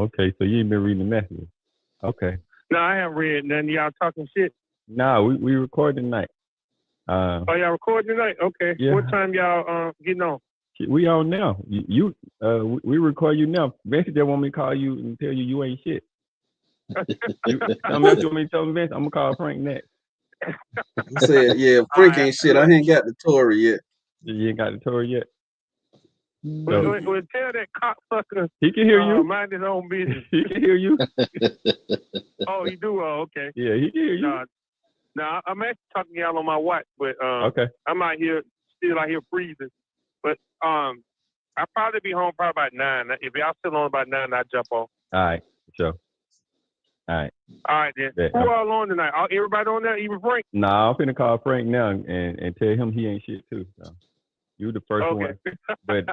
okay. So you ain't been reading the messages. Okay. No, I haven't read none. Y'all talking shit. Nah, we record tonight. Oh, y'all recording tonight? Okay. Yeah. What time y'all getting on? We on now. We record you now. Vince just want me to call you and tell you ain't shit. Something else you want me to tell Vince? I'm gonna call Frank next. I said, yeah, Frank ain't shit. I ain't got the Tory yet. You ain't got the Tory yet. Well, tell that cocksucker. He can hear you. Mind his own business. He can hear you. Oh, you do? Oh, okay. Yeah, he can hear you. No, I'm actually talking to y'all on my watch, but okay. I'm still out here freezing. But I'll probably be home probably about 9. If y'all still on about 9, I'll jump on. All right, sure. All right then. Who all on tonight? Everybody on there, even Frank? Nah, I'm finna call Frank now and tell him he ain't shit too. So you the first one. But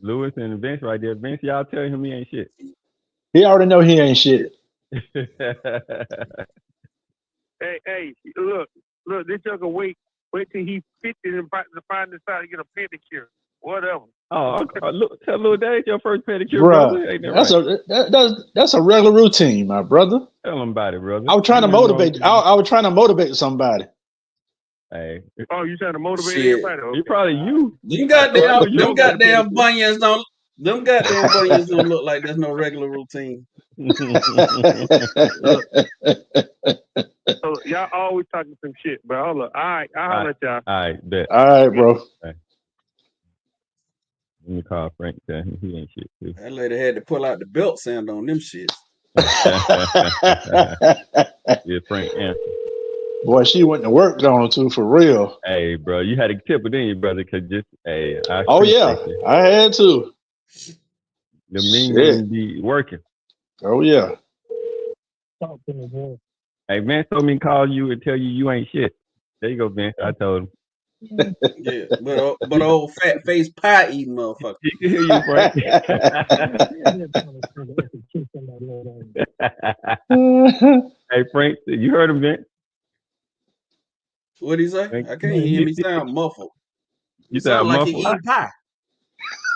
Lewis and Vince right there. Vince, y'all tell him he ain't shit. He already know he ain't shit. Hey, look, this young wait till he's 50 and find this out to get a pedicure. Whatever. Oh, look, tell Lil Dave your first pedicure, bruh, brother. That's a regular routine, my brother. Tell him about it, brother. I was trying to motivate. I was trying to motivate somebody. Hey. Oh, you trying to motivate everybody? Okay. You probably you. Them goddamn bunions don't. Them goddamn bunions don't look like there's no regular routine. So y'all always talking some shit, but hold up. All right, I'll holler at y'all. All right, bet. All right, bro. Right. Let me call Frank. Tell him he ain't shit too. That lady had to pull out the belt sand on them shits. Yeah, Frank answer. Boy, she went to work on too, for real. Hey, bro, you had to tip it in, brother, cause hey. Oh yeah, I had to. The mean be working. Oh yeah. Hey, Vince told me to call you and tell you ain't shit. There you go, Vince. I told him. Yeah, but old fat face pie eating motherfucker. He can hear you, Frank. Hey, Frank, you heard him, Vince? What'd he say? Frank, I can't hear him. He sound muffled. You sound like muffled? he eating pie.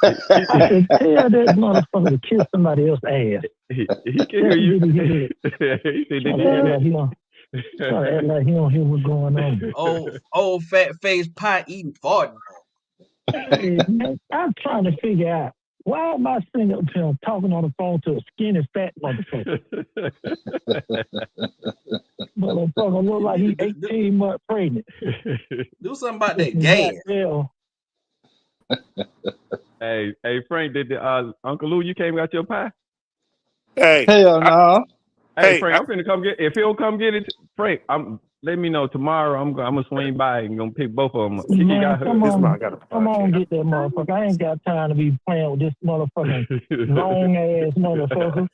I said, tell that motherfucker to kiss somebody else's ass. He can hear you. He said, did you hear that? Try to act like he don't hear what's going on. Old fat face pie eating fart. Hey, man, I'm trying to figure out why am I sitting up here talking on the phone to a skinny fat motherfucker? Motherfucker look like he 18 months pregnant. Do something about that gas. Hey, Frank, did Uncle Lou, you came and got your pie? Hey, hell no. Hey, Frank, I'm finna come get. If he'll come get it, Frank, let me know tomorrow. I'm gonna swing by and gonna pick both of them. Man, come on, get that motherfucker. I ain't got time to be playing with this motherfucking long ass motherfucker.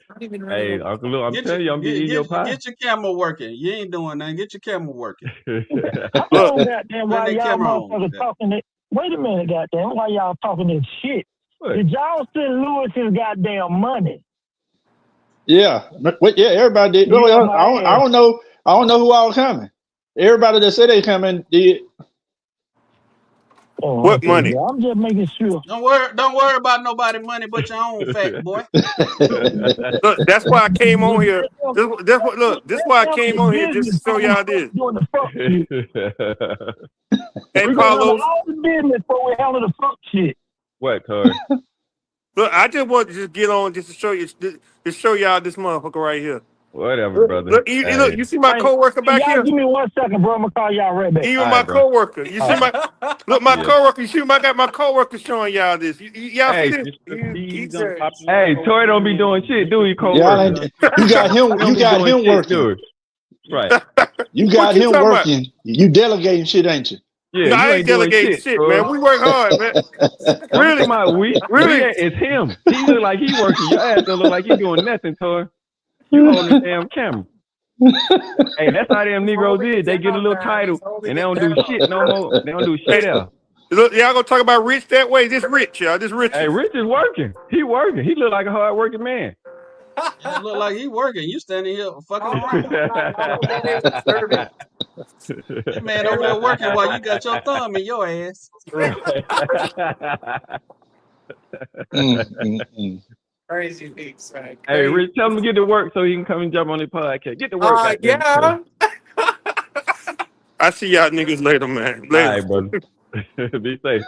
Hey, Uncle Lou, I'm telling you, I'm getting your pie. Get your camera working. You ain't doing nothing. Get your camera working. I don't goddamn why y'all motherfuckers talking that. Wait a minute, goddamn. Why y'all talking this shit? What? Did y'all send Lewis his goddamn money? Yeah, everybody did. I don't know who all coming. Everybody that said they coming did. Oh, what money? Yeah, I'm just making sure. Don't worry about nobody money but your own, fat boy. Look, that's why I came on here. This why I came on here just to show y'all this. Hey, Carlos. All the business before we handle the fuck shit. What, Tori? Look, I just want to just get on just to show y'all this motherfucker right here. Whatever, brother. Look, you see my coworker back here? Give me 1 second, bro. I'm gonna call y'all right back. Even my coworker. You see my coworker. You see I got my coworker showing y'all this. Y'all see this? Hey, Tori don't be doing shit, do he, coworker? You got him working. Right. You got him working. About? You delegating shit, ain't you? Yeah, no, I ain't delegating shit, man. We work hard, man. Really? It's him. He look like he working. Your ass don't look like he doing nothing, Tori. You on the damn camera. Hey, that's how them Negroes is. They get a little title and they don't do shit no more. They don't do shit else. Look, y'all gonna talk about Rich that way? This Rich, y'all. This Rich. Hey, Rich is working. He working. He look like a hard working man. It look like he working. You standing here fucking around. That man over there working while you got your thumb in your ass. Crazy weeks, man. Hey, Crazy. Rich, tell him to get to work so he can come and jump on the podcast. Get to work, goddamn. Yeah. I see y'all niggas later, man. All Later. right, brother. Be safe.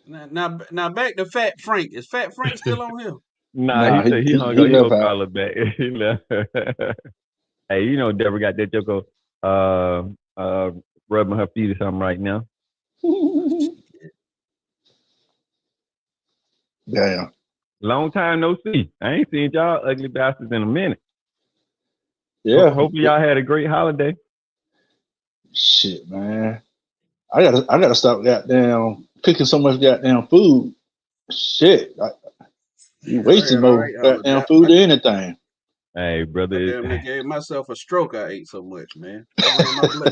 Now back to Fat Frank. Is Fat Frank still on here? Nah, Nah, he said he hung he up. He left gonna out. call her back. He left. Hey, you know Deborah got that joke rubbing her feet or something right now. Damn. Long time no see. I ain't seen y'all ugly bastards in a minute. Yeah. Hopefully y'all had a great holiday. Shit, man. I gotta stop goddamn cooking so much goddamn food. Shit. You wasting more goddamn food than anything. Hey, brother. I damn near gave myself a stroke. I ate so much, man. I ran my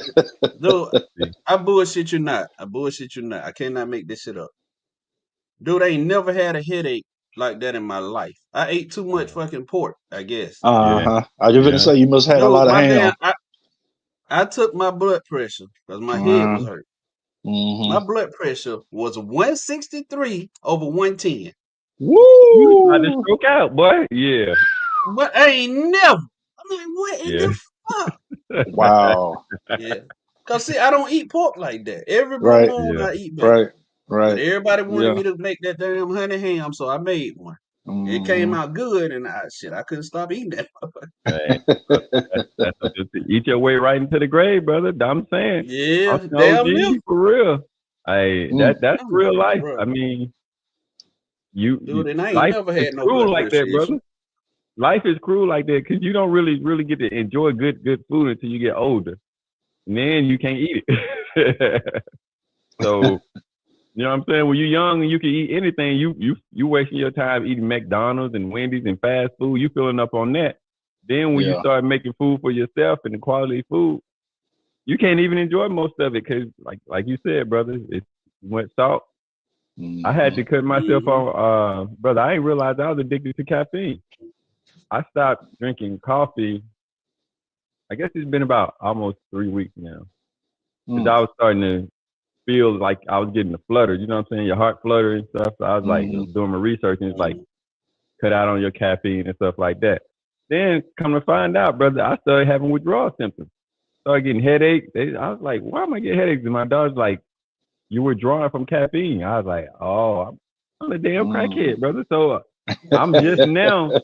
blood. Dude, I bullshit you not. I cannot make this shit up. Dude, I ain't never had a headache like that in my life. I ate too much fucking pork, I guess. I was just gonna say you must have had a Dude, lot of ham. I took my blood pressure because my head was hurt. Mm-hmm. My blood pressure was 163 over 110. Woo! You about to stroke out, boy. Yeah. But I ain't never. I'm like, what in the fuck? Wow. Yeah. Because, see, I don't eat pork like that. Every blue moon I eat better. Right. But everybody wanted me to make that damn honey ham, so I made one. It came out good, and I couldn't stop eating that. Hey, that's just eat your way right into the grave, brother. I'm saying. Yeah, I'm damn near. for real. Hey, that's real life. Bro. I mean, Dude, and I ain't life never is had no cruel blood like pressure that, brother. Life is cruel like that because you don't really get to enjoy good food until you get older, and then you can't eat it. So, you know what I'm saying? When you're young and you can eat anything, you wasting your time eating McDonald's and Wendy's and fast food. You filling up on that. Then when you start making food for yourself and the quality food, you can't even enjoy most of it because, like you said, brother, it's went salt. I had to cut myself off, brother. I didn't realize I was addicted to caffeine. I stopped drinking coffee. I guess it's been about almost 3 weeks now. Because I was starting to feel like I was getting the flutter. You know what I'm saying? Your heart flutter and stuff. So I was like doing my research and it's like cut out on your caffeine and stuff like that. Then come to find out, brother, I started having withdrawal symptoms. Started getting headaches. I was like, why am I getting headaches? And my daughter's like, you withdrawing from caffeine. I was like, oh, I'm a damn crackhead, brother. So I'm just now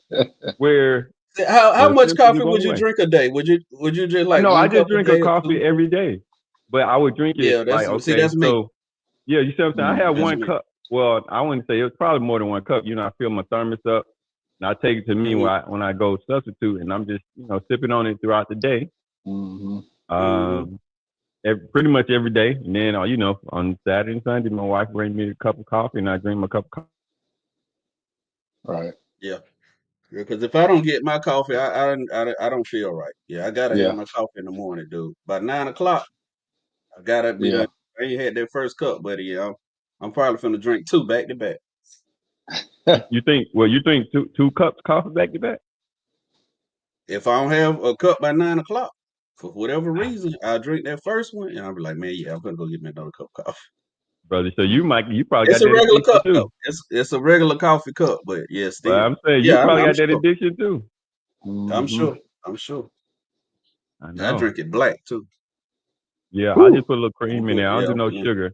where. How much coffee would you drink a day? Would you drink like? No, one I just cup drink a coffee every day, but I would drink it like that's me. So yeah, you see what I'm saying? I had one cup. Well, I wouldn't say it was probably more than one cup. You know, I fill my thermos up and I take it to me when I go substitute, and I'm just sipping on it throughout the day. Pretty much every day, and then on Saturday and Sunday, my wife brings me a cup of coffee, and I drink my cup of coffee. Right. Yeah. Because if I don't get my coffee, I don't feel right. Yeah, I gotta have my coffee in the morning, dude. By 9 o'clock, I gotta be done. I ain't had that first cup, buddy. I'm probably finna drink 2 back to back. You think? Well, you think two cups coffee back to back? If I don't have a cup by 9 o'clock, for whatever reason, I'll drink that first one, and I'll be like, man, I'm gonna go get me another cup of coffee. Brother, so you probably It's got a that regular addiction cup, too. though. It's a regular coffee cup, but yeah, still. Well, I'm saying you probably got that addiction too. I'm sure. I know. I drink it black too. Yeah, I just put a little cream in there. I don't do no sugar,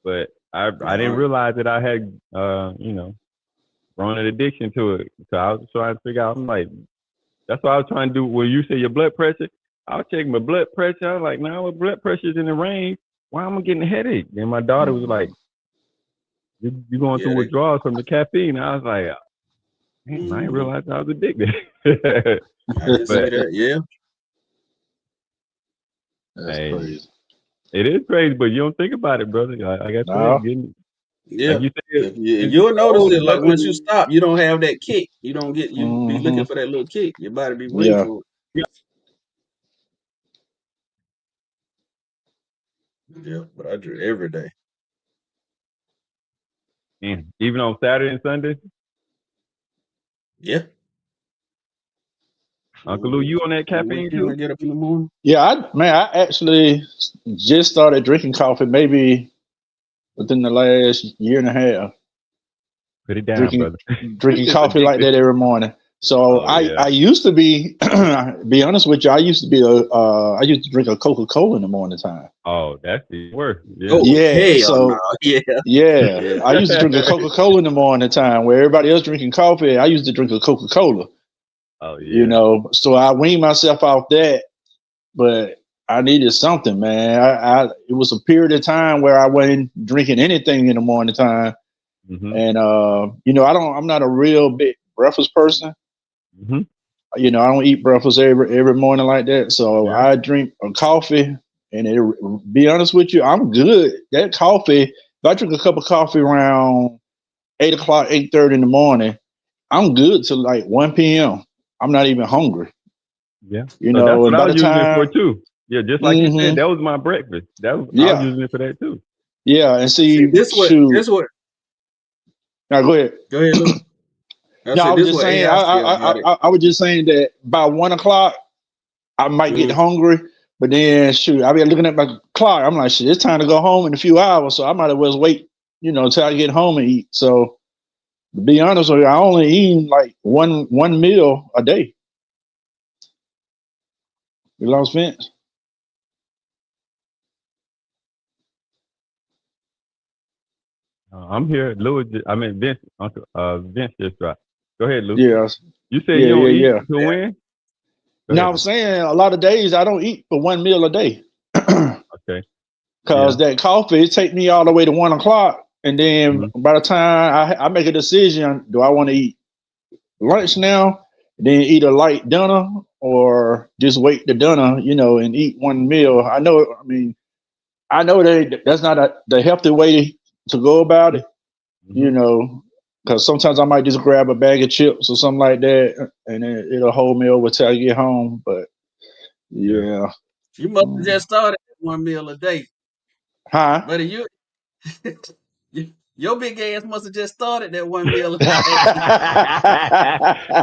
but I didn't realize that I had grown an addiction to it. So I was trying to figure out. I'm like, that's what I was trying to do. When you say your blood pressure, I was checking my blood pressure. I was like, now my blood pressure's in the range. Why am I getting a headache? Then my daughter was like, you going through withdrawals from the caffeine. I was like, man, I didn't realize I was addicted. I can see that, yeah. That's crazy. It is crazy, but you don't think about it, brother. Like I said, yeah. Like you said, you'll notice it. Like once you stop, you don't have that kick. You don't get be looking for that little kick. Your body be waiting for it. Yeah, but I drink every day. Even on Saturday and Sunday? Yeah. Uncle Lou, you on that caffeine too? I get up in the morning. Yeah, I actually just started drinking coffee maybe within the last year and a half. Put it down, brother. drinking coffee like that every morning. So I used to be, be honest with you, I used to drink a Coca-Cola in the morning time. Oh, that's the worst. Yeah. Oh, Yeah. hell So no. Yeah. yeah, I used to drink a Coca-Cola in the morning time where everybody else drinking coffee. I used to drink a Coca-Cola. Oh yeah. You know, so I weaned myself off that, but I needed something, man. It was a period of time where I wasn't drinking anything in the morning time. Mm-hmm. And you know, I'm not a real big breakfast person. Mm-hmm. You know, I don't eat breakfast every morning like that. So Yeah. I drink a coffee, and be honest with you, I'm good. That coffee, if I drink a cup of coffee around 8 o'clock, 8:30 in the morning, I'm good till like 1 p.m. I'm not even hungry. Yeah. You So that's know, what and I by the was using it for time, too. Yeah, just like you said, that was my breakfast. I was yeah, using it for that too. yeah, and See, see, this shoot. what. Now go ahead. Go ahead, Lou. I No, I said was this just what saying. AI said about it. I was just saying that by 1 o'clock, I might get Mm. hungry, but then shoot, I be looking at my clock. I'm like, shit, it's time to go home in a few hours, so I might as well wait, you know, till I get home and eat. So to be honest with you, I only eat like one meal a day. We lost Vince. I'm here. Vince. Uncle Vince just dropped. Go ahead, Lou. Yeah, You said yeah, you don't yeah, eat yeah. to win? Go Now ahead, I'm Lou. saying a lot of days I don't eat but one meal a day. Okay. Cause Yeah. that coffee it take me all the way to 1 o'clock, and then Mm-hmm. by the time I make a decision, do I want to eat lunch now, then eat a light dinner, or just wait the dinner, you know, and eat one meal? I know. I mean, I know that's not the healthy way to go about it, Mm-hmm. you know. Because sometimes I might just grab a bag of chips or something like that, and it'll hold me over till I get home. But Yeah. yeah, You must have just started at one meal a day, huh? but your big ass must have just started that one meal a day.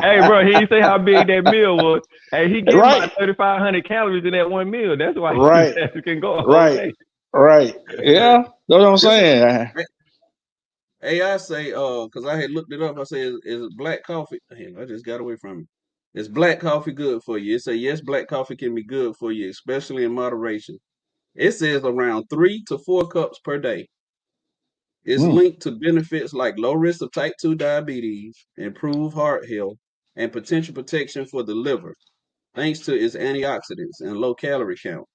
Hey, bro, he didn't say how big that meal was. Hey, he getting Right, about 3,500 calories in that one meal. That's why right, he can go a whole right, day. right. Yeah, that's what I'm This what saying. AI say. Because I had looked it up. I said, is it black coffee? Damn, I just got away from it. Is black coffee good for you? It say yes, black coffee can be good for you, especially in moderation. It says around 3 to 4 cups per day. It's Mm, linked to benefits like low risk of type 2 diabetes, improved heart health, and potential protection for the liver, thanks to its antioxidants and low calorie count.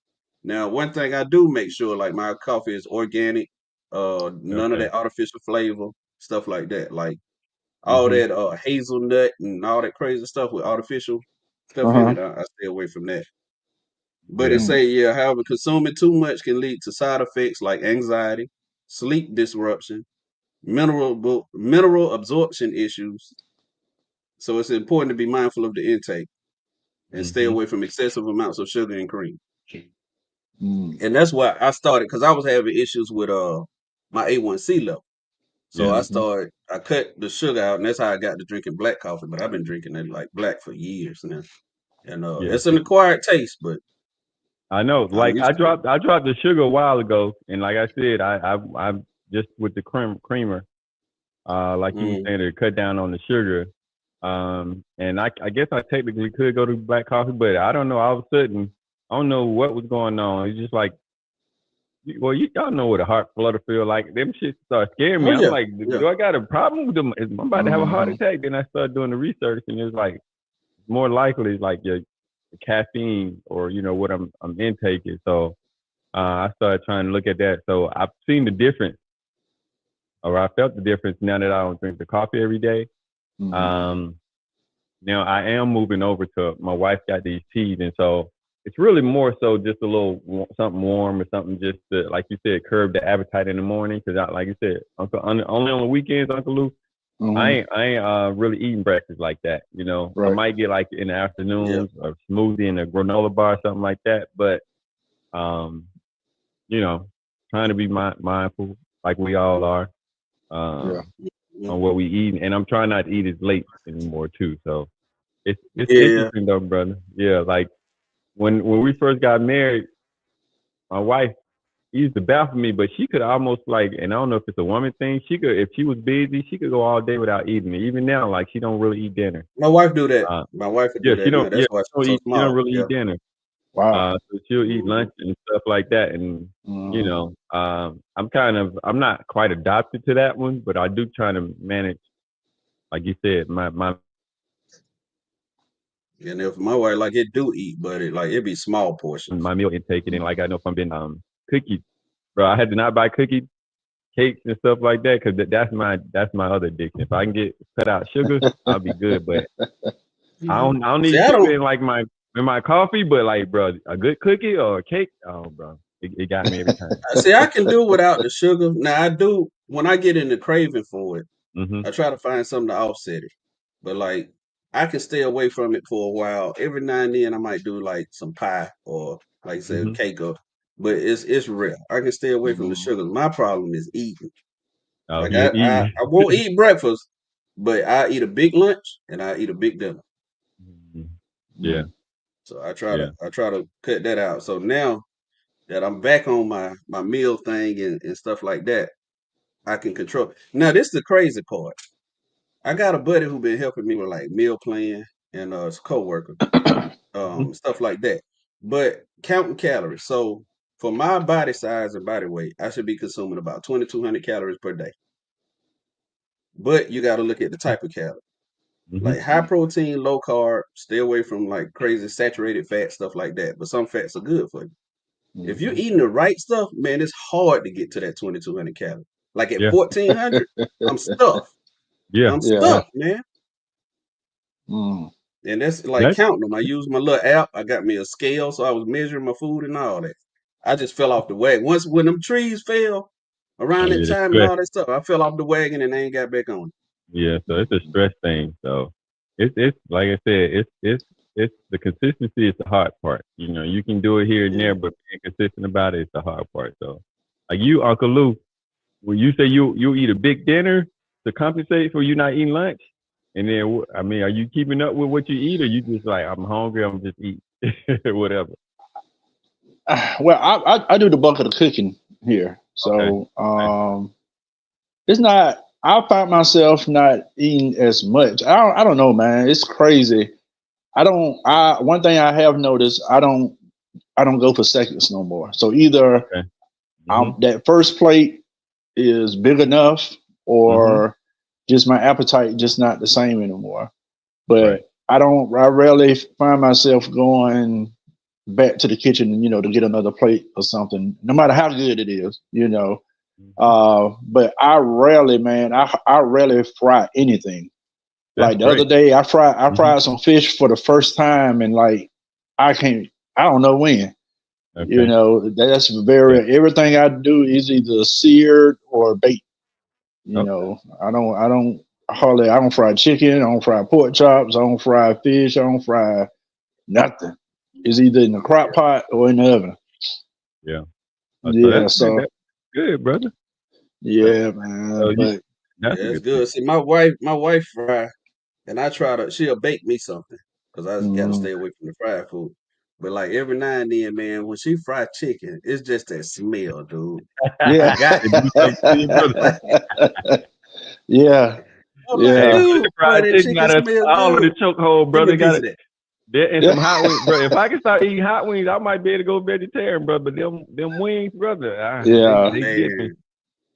Now, one thing I do make sure, like my coffee is organic, none of Okay. that artificial flavor, stuff like that. Like all Mm-hmm. that hazelnut and all that crazy stuff with artificial stuff in uh-huh. it, I stay away from that. But it Yeah. Mm, say, yeah, however, consuming too much can lead to side effects like anxiety, sleep disruption, mineral absorption issues. So it's important to be mindful of the intake and stay Mm-hmm. away from excessive amounts of sugar and cream. mm, And that's why I started because I was having issues with my A1C level. So Yeah. mhm. I cut the sugar out, and that's how I got to drinking black coffee. But I've been drinking it like black for years now, and Yeah. it's an acquired taste, but I know. I'm Like used to it. I dropped the sugar a while ago, and like I said, I just with the creamer, like you were Mm. saying, to cut down on the sugar. And I guess I technically could go to black coffee, but I don't know. All of a sudden, I don't know what was going on. It's just like, well, y'all know what a heart flutter feel like. Them shit start scaring me. Oh I'm yeah, like, yeah. do I got a problem with them? I'm about to have a heart Mhm. attack. Then I started doing the research, and it's like more likely like your caffeine or what I'm intaking. So I started trying to look at that. So I've seen the difference, or I felt the difference now that I don't drink the coffee every day. Mhm. Um, Now I am moving over to my wife got these teas, and so it's really more so just a little something warm or something just to, like you said, curb the appetite in the morning. Because like you said, only on the weekends, Uncle Lou, Mhm. I ain't really eating breakfast like that. I Right. might get like in the Yeah. afternoons a smoothie and a granola bar, something like that. But um, you know, trying to be mindful, like we all are, Yeah. Yeah. on what we eat, and I'm trying not to eat as late anymore too. So it's Yeah. interesting though, brother. Yeah, like when we first got married, my wife, used to baffle me, but she could almost like, and I don't know if it's a woman thing. She could, if she was busy, she could go all day without eating it. Even now, like she don't really eat dinner. My wife do that. Uh, My wife would yeah, do she that now. don't. Yeah, That's why she's so she don't small. really Yeah. eat dinner. Wow. So she'll eat lunch and stuff like that. And you know, I'm not quite adopted to that one, but I do try to manage, like you said, my And if my wife like it do eat, but it be small portions. meal intake. And like I know if I'm being cookies, bro, I had to not buy cookies, cakes and stuff like that because that's my other addiction. If I can get cut out sugar, I'll be good. But I don't need sugar in like my coffee. But like, bro, a good cookie or a cake, oh, bro, it got me every time. See, I can do without the sugar. Now I do when I get in the craving for it. Mm-hmm. I try to find something to offset it. But like I can stay away from it for a while. Every now and then I might do like some pie or like say a cake up. But it's rare. I can stay away from the sugar. My problem is eating. Oh, Like you I eat. won't eat breakfast, but I eat a big lunch and I eat a big dinner. Yeah. So I try to cut that out. So now that I'm back on my meal thing and stuff like that, I can control. Now this is the crazy part. I got a buddy who been helping me with like meal plan and his coworker, stuff like that. But counting calories. So for my body size and body weight, I should be consuming about 2,200 calories per day. But you got to look at the type of calorie. Like high protein, low carb, stay away from like crazy saturated fat, stuff like that. But some fats are good for you. If you're eating the right stuff, man, it's hard to get to that 2,200 calories. Like at 1,400, I'm stuffed. Yeah. I'm stuffed, man. Mm. And that's like counting them. I use my little app. I got me a scale, so I was measuring my food and all that. I just fell off the wagon. When them trees fell around that time and all that stuff, I fell off the wagon and I ain't got back on. Yeah, so it's a stress thing. So it's like I said, it's the consistency is the hard part. You know, you can do it here and there, but being consistent about it is the hard part. So like you, Uncle Lou, when you say you eat a big dinner to compensate for you not eating lunch, and then I mean, are you keeping up with what you eat, or you just like I'm hungry, I'm just eat whatever? Well, I do the bulk of the cooking here, so it's not. I find myself not eating as much. I don't know, man. It's crazy. One thing I have noticed, I don't go for seconds no more. So either that first plate is big enough, or just my appetite just not the same anymore. But I rarely find myself going back to the kitchen, to get another plate or something, no matter how good it is, But I rarely, man, I rarely fry anything. Like the other day, I fried some fish for the first time, and like I don't know when. That's everything I do is either seared or baked. I don't fry chicken, I don't fry pork chops, I don't fry fish, I don't fry nothing. It's either in the crock pot or in the oven. Yeah. So that's good, brother. Yeah, man. It's good. See, my wife fry, and she'll bake me something because I got to stay away from the fried food. But like every now and then, man, when she fry chicken, it's just that smell, dude. Yeah. I got Yeah. Dude, fried chicken got all of the chokehold, brother. Got it. And some hot wings, bro. If I can start eating hot wings, I might be able to go vegetarian, bro. But them wings, brother, they get me.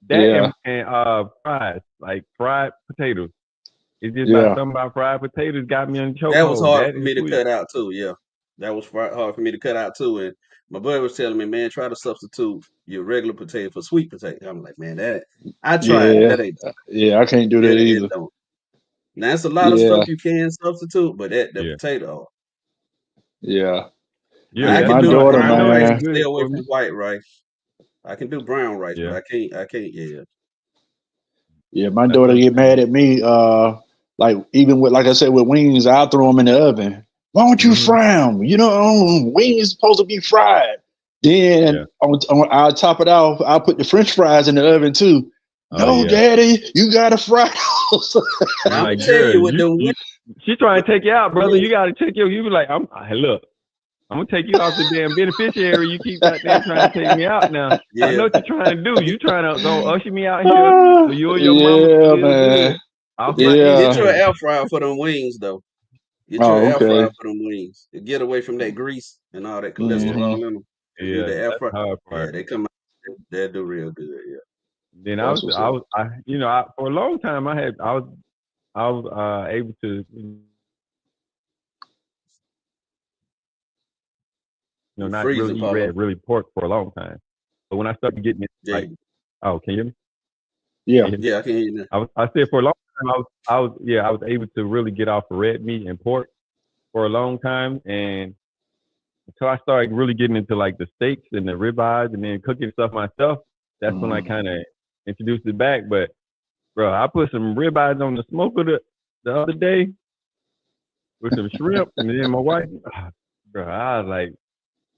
That and fries, like fried potatoes. It's just something about fried potatoes got me on the chokehold. That was hard for me to cut out too. Yeah, that was hard for me to cut out too. And my buddy was telling me, man, try to substitute your regular potato for sweet potato. I'm like, man, I tried. That ain't. I can't do that either. Now that's a lot of stuff you can substitute, but the potato. Yeah. I can do brown rice. Stay away from white rice. I can do brown rice, but I can't. Yeah, my daughter get mad at me. Like even with, like I said, with wings, I'll throw them in the oven. Why don't you fry them? Wings is supposed to be fried. Then I'll top it off. I'll put the French fries in the oven too. Daddy, you gotta fry those. Like, girl, she's trying to take you out, brother. You gotta take you be like, look. I'm gonna take you off the damn beneficiary. You keep goddamn trying to take me out now. I Yeah. know what you're trying to do. You trying to go usher me out here so you and your mama Yeah, feel man. good off my Yeah. Get you an insurance. air fryer for them wings, though. Get you an Oh, air fryer okay. for them wings. To get away from that grease and all that Mm-hmm. cholesterol in them. You need Yeah, the air that's fryer. the hard Yeah, part. they come out. They do real good. Yeah. Then That's what's up. for a long time I was able to You not really freezing, eat red, Paulo. really pork for a long time. But when I started getting it, Yeah. like, oh, can you hear me? Yeah. Can you hear me? Yeah, I can hear you now. I said for a long time I was able to really get off of red meat and pork for a long time, and until I started really getting into like the steaks and the ribeyes and then cooking stuff myself, that's when I kind of introduced it back. But bro, I put some ribeyes on the smoker the other day with some shrimp, and then my wife, bro, I was like,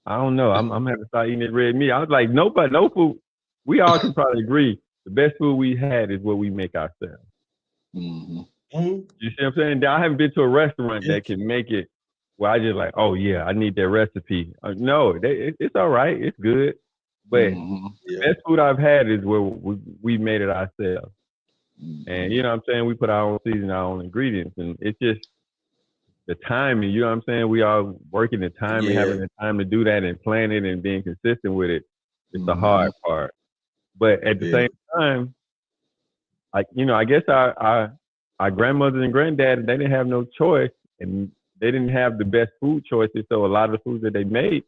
I don't know, I'm having to start eating this red meat. I was like, no food. We all can probably agree the best food we had is what we make ourselves. Mm-hmm. Mm-hmm. You see what I'm saying? I haven't been to a restaurant Yeah. that can make it where I just like, oh yeah, I need that recipe. No, it's all right, it's good, but Mm-hmm. the Yeah. best food I've had is where we made it ourselves. And you know what I'm saying? We put our own season, our own ingredients, and it's just the timing. You know what I'm saying? We are working the time and Yeah. having the time to do that and plan it and being consistent with it. It's the Mm-hmm. hard part. But at the Yeah. same time, I guess our grandmothers and granddad, they didn't have no choice, and they didn't have the best food choices. So a lot of the foods that they made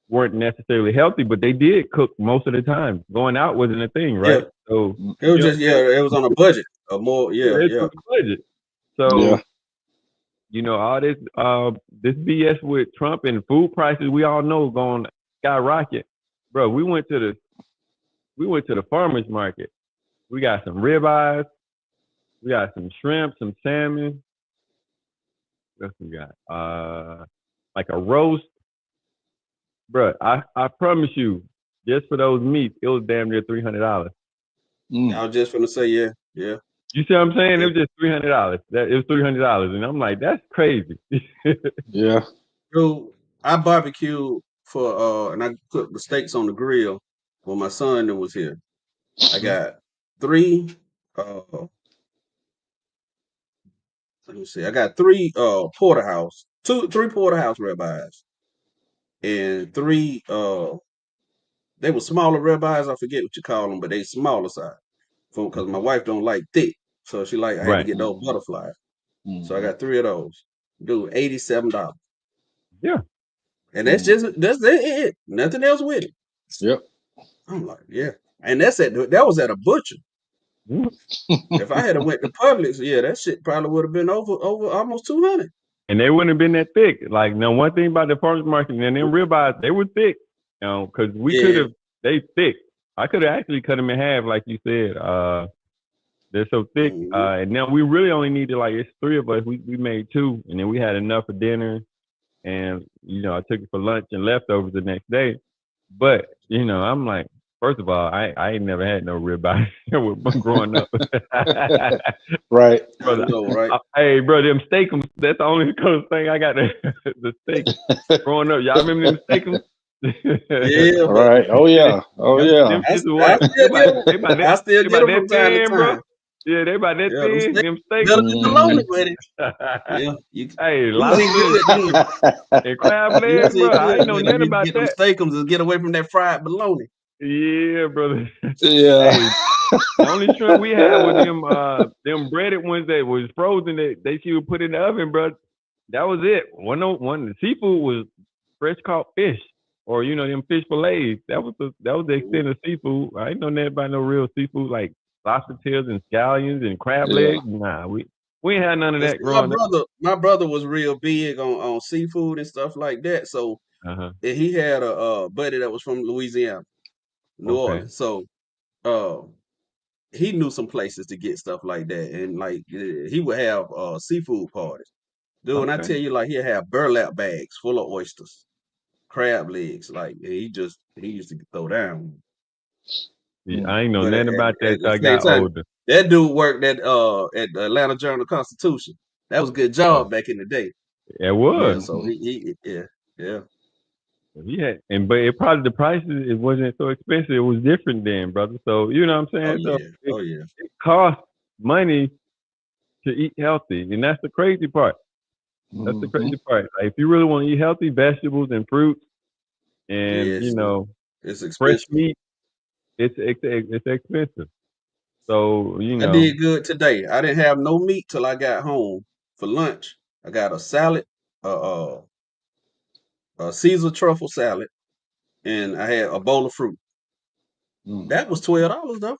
weren't necessarily healthy, but they did cook most of the time. Going out wasn't a thing, Yeah. right? So It was you know just, yeah, it was on a budget. Or more, yeah, it's yeah. on the budget. Yeah. So all this BS with Trump and food prices, we all know going skyrocket. Bro, we went to the farmers market. We got some ribeyes, we got some shrimp, some salmon. What else we got? Like a roast. Bro, I promise you, just for those meats, it was damn near $300. I was just gonna say, yeah, yeah. You see what I'm saying? Yeah. It was just $300. It was $300, and I'm like, that's crazy. Yeah. So I barbecued and I cooked the steaks on the grill when my son that was here. I got 3 let me see. I got 3 porterhouse, 3 porterhouse ribeyes, and 3 they were smaller ribeyes. I forget what you call them, but they smaller side. Because my wife don't like thick, so I had to Right. get those butterflies. So I Mm-hmm. got 3 of those. Dude, $87. Yeah. And that's it. Nothing else with it. Yep. I'm like, yeah. And that was at a butcher. Mhm. If I had went to Publix, yeah, that shit probably would have been over almost 200. And they wouldn't have been that thick. Like, now one thing about the farmers market and them ribeyes, they were thick. Because we could Yeah. have, they thick. I could have actually cut them in half, like you said. They're so thick. Mhm. And now we really only needed, like, it's 3 of us. We made 2, and then we had enough for dinner. And, I took it for lunch and leftovers the next day. But, I'm like, first of all, I ain't never had no ribeye growing up. Right. I know, right? Hey, bro, them steakums, that's the only thing I got. The steak growing up. Y'all remember them steakums? Yeah, All but right. Oh yeah. Oh yeah. Them I, shits are I white. still get them. They about I still get them that from time to thin, bro. time. Yeah, they about that Yeah, them thin. steaks Them steaks. better than bologna with it. Mm-hmm. Yeah, Hey, you lobster see good then. and crab You legs, see bro. I good ain't know then. nothing You need to about get them that. steakums and get away from that fried bologna. Yeah, brother. Yeah. Hey, the only shrimp we had was them breaded ones that was frozen that she would put in the oven, bro. That was it. The seafood was fresh caught fish, or them fish fillets. That was the extent of seafood. I ain't know nothing about no real seafood like lobster tails and scallions and crab Yeah. legs. Nah, we ain't had none of And that see, growing up. my brother was real big on seafood and stuff like that. So Uh-huh. and he had a buddy that was from Louisiana, New Okay. Orleans. So uh, he knew some places to get stuff like that, and like he would have seafood parties. Dude, and I Okay. tell you, like he'll have burlap bags full of oysters, crab legs. Like he used to throw down. Yeah, I ain't know But at nothing about that till the I same got time, older. that dude worked at the Atlanta Journal Constitution. That was a good Oh, job back in the day. it Yeah, was. so he yeah, yeah. but it probably the prices it wasn't so expensive. It was different then, brother. So you know what I'm Oh saying. So yeah. Oh yeah. it costs money to eat healthy, and that's the crazy part. That's the Mm-hmm. crazy part. Like, if you really want to eat healthy, vegetables and fruits, and Yes. It's fresh expensive. meat, it's expensive. So I did good today. I didn't have no meat till I got home for lunch. I got a salad, a Caesar truffle salad, and I had a bowl of fruit. Mm. That was $12 though.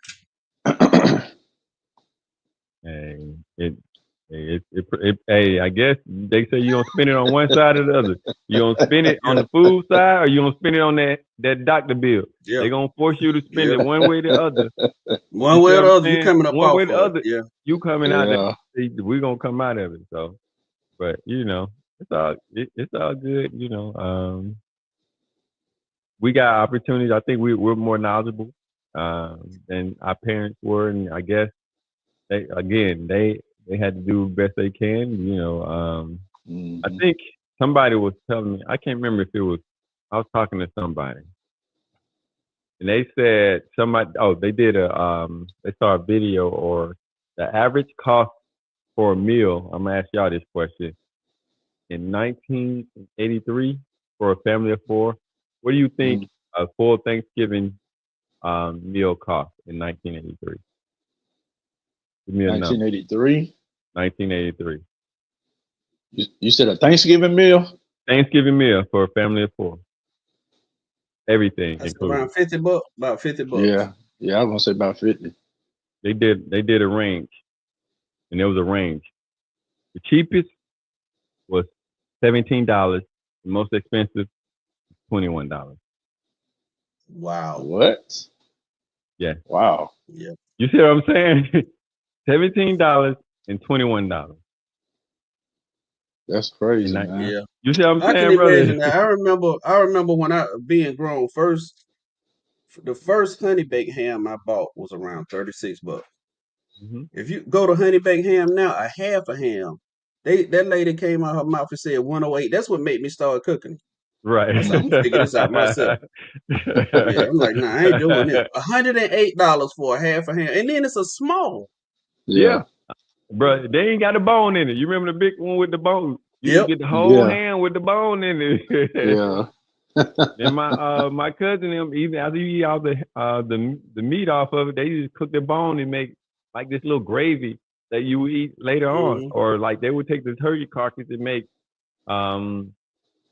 and hey, I guess they say you don't spend it on one side or the other. You don't spend it on Yeah. the food side, or you don't spend it on that doctor bill. Yeah. They're gonna force you to spend Yeah. it one way or the other. You One see way or what the I'm other, you saying? coming up One way off or the of it. other, Yeah. you coming out of Yeah. it. We're gonna come out of it. So, but it's all good. We got opportunities. I think we're more knowledgeable than our parents were, and I guess they had to do the best they can. I Mm-hmm. think somebody was telling me. I can't remember if it was. I was talking to somebody, and they said somebody. Oh, they did they saw a video or the average cost for a meal. I'm gonna ask y'all this question. In 1983, for a family of four, what do you think a full Thanksgiving meal cost in 1983? Give me a number. 1983. 1983. You said a Thanksgiving meal? Thanksgiving meal for a family of four. Everything That's included. around $50. About $50. Yeah. Yeah, I was gonna say about 50. They did a range, and there was a range. The cheapest was $17. The most expensive, $21. Wow. What? Yeah. Wow. Yeah. You see what I'm saying? $17 and $21. That's crazy, And man. Yeah. you see what I'm I can saying, brother? imagine that. I remember when I being grown first. The first honey baked ham I bought was around $36. hmm If you go to honey baked ham now, a half a ham, that lady came out her mouth and said 108. That's what made me start cooking. Right. I said, I'm gonna figure this out myself. Yeah, I'm like, nah, I ain't doing it. $108 for a half a ham, and then it's a small. Yeah, Yeah. bro. They ain't got a bone in it. You remember the big one with the bone? You can Yep. get the whole Yeah. ham with the bone in it. Yeah. And my cousin them, even after you eat all the meat off of it, they just cook the bone and make like this little gravy that you would eat later on, Hmm. or like they would take the turkey carcass and make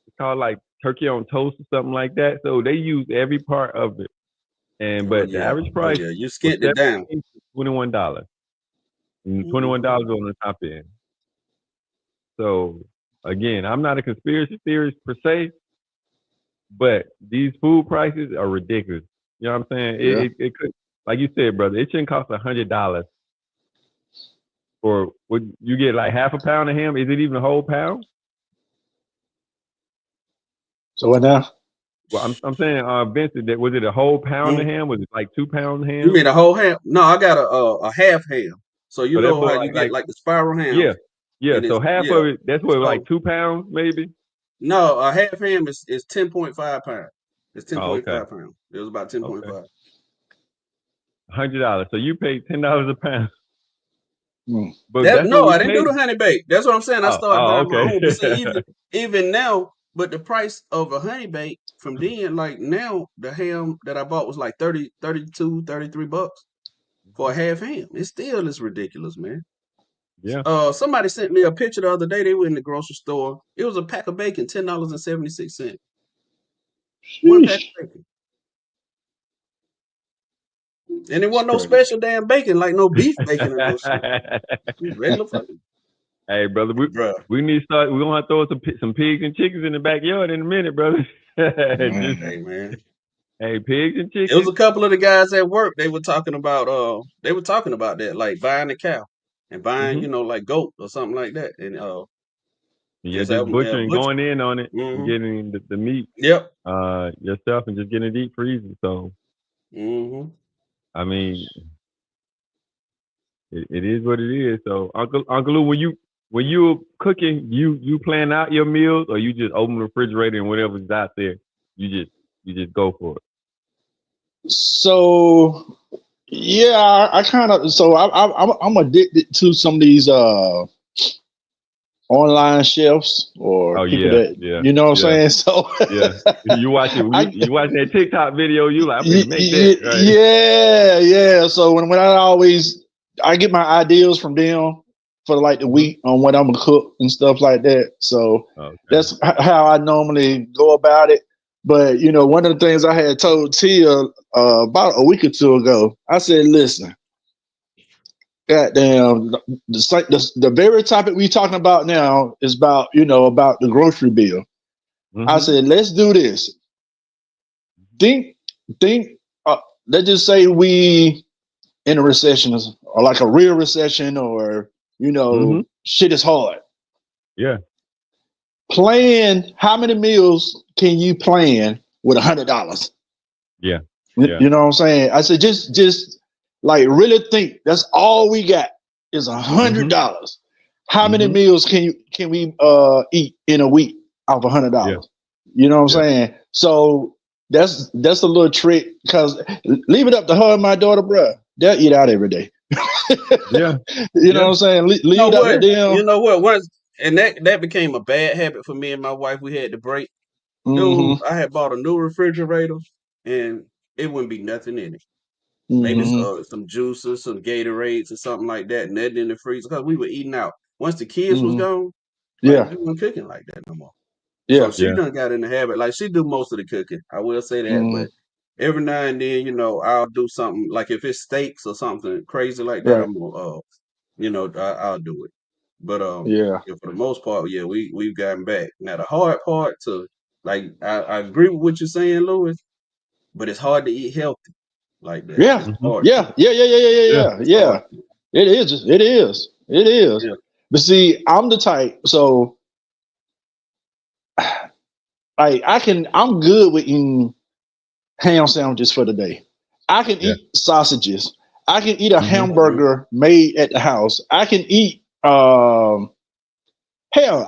it's called like turkey on toast or something like that. So they use every part of it, Oh but the yeah. average Oh price yeah. You was skint it down. $21, and Hmm. $21 on the top end. So again, I'm not a conspiracy theorist per se, but these food prices are ridiculous. You know what I'm saying? Yeah. It could, like you said, brother, it shouldn't cost $100 for what you get like half a pound of ham. Is it even a whole pound? So what now? Well, I'm saying, Vincent, that was it a whole pound of Hmm. ham? Was it like 2 pounds of You ham? mean a whole ham? No, I got a half ham. So you So that's know how what you get like like the spiral yeah, hams, yeah. and it's So half yeah. of it, that's what like So 2 pounds maybe. no, a half ham is 10.5 pounds. It's ten Oh, point okay, five pounds. It was about ten point okay, five. $100. So you paid $10 a pound, Mm. but That that's what no, I we didn't do pay. the honey bake. That's what I'm saying. I started Oh, buying my okay. own. But see, even now, but the price of a honey bake from then, like now, the ham that I bought was like 30, 32, $33 for a half ham. It still is ridiculous, man. Yeah. Somebody sent me a picture the other day. They were in the grocery store. It was a pack of bacon, $10.76. One pack Sheesh. of bacon. And it It's wasn't no crazy. special damn bacon, like no beef bacon or no shit. Just regular fucking. Hey, brother, Bruh. we need to start. We're gonna have to throw some pigs and chickens in the backyard in a minute, brother. Just Hey Man. man. hey, pigs and It was chickens. a couple of the guys at work. They were talking about that, like buying a cow and buying, hmm like goat or something like that. And Yeah, just just having butchering, butcher. going in on it, and Hmm. getting the meat Yep. yourself, and just getting it deep freezing. So Hmm. I mean, it is what it is. So Uncle Lou, when you cooking, you plan out your meals, or you just open the refrigerator and whatever's out there, you just go for it? So yeah, I kind of I'm addicted to some of these online chefs or Oh people yeah, that yeah, you know what I'm yeah, saying. So yeah. You watch it. I You watch that TikTok video. You like, I'm gonna make that right. yeah. So when I get my ideas from them for like the week on what I'm gonna cook and stuff like that. So Okay. that's how I normally go about it. But you know, one of the things I had told Tia about a week or two ago, I said, "Listen, goddamn, the very topic we talking about now is about about the grocery bill." I said, "Let's do this. Think, think. Let's just say we in a recession or like a real recession or shit is hard. Yeah. Plan how many meals can you plan with $100? Yeah. You know what I'm saying? I said just like really think that's all we got is $100. How many meals can we eat in a week off Yeah. $100? You know what I'm Yeah. saying? So that's a little trick because leave it up to her and my daughter, bruh. They'll eat out every day. Yeah. You know what I'm saying? Leave You know it up to what? You them. know what? Once and that became a bad habit for me and my wife. We had to break. Dude, Mm-hmm. I had bought a new refrigerator and it wouldn't be nothing in it. Maybe Mm-hmm. some juices, some Gatorades or something like that, nothing in the freezer because we were eating out. Once the kids was Mm-hmm. gone, like Yeah. we weren't cooking like that no more. So Yeah. she Yeah. done got in the habit. Like she do most of the cooking. I will say that, Mm-hmm. but every now and then, I'll do something like if it's steaks or something crazy like that, Right. I'm gonna I'll do it. But Yeah. yeah, for the most part, yeah, we've gotten back. Now the hard part to like I agree with what you're saying, Louis, but it's hard to eat healthy like that. Yeah. It's Mm-hmm. hard Yeah. to. Yeah. Yeah. Yeah. Yeah. Yeah. Yeah. It's hard Yeah. to. It is. It is. It is. Yeah. But see, I'm the type. So I'm good with eating ham sandwiches for the day. I can Yeah. eat sausages. I can eat a Mm-hmm. Mhm. hamburger made at the house. I can eat hell,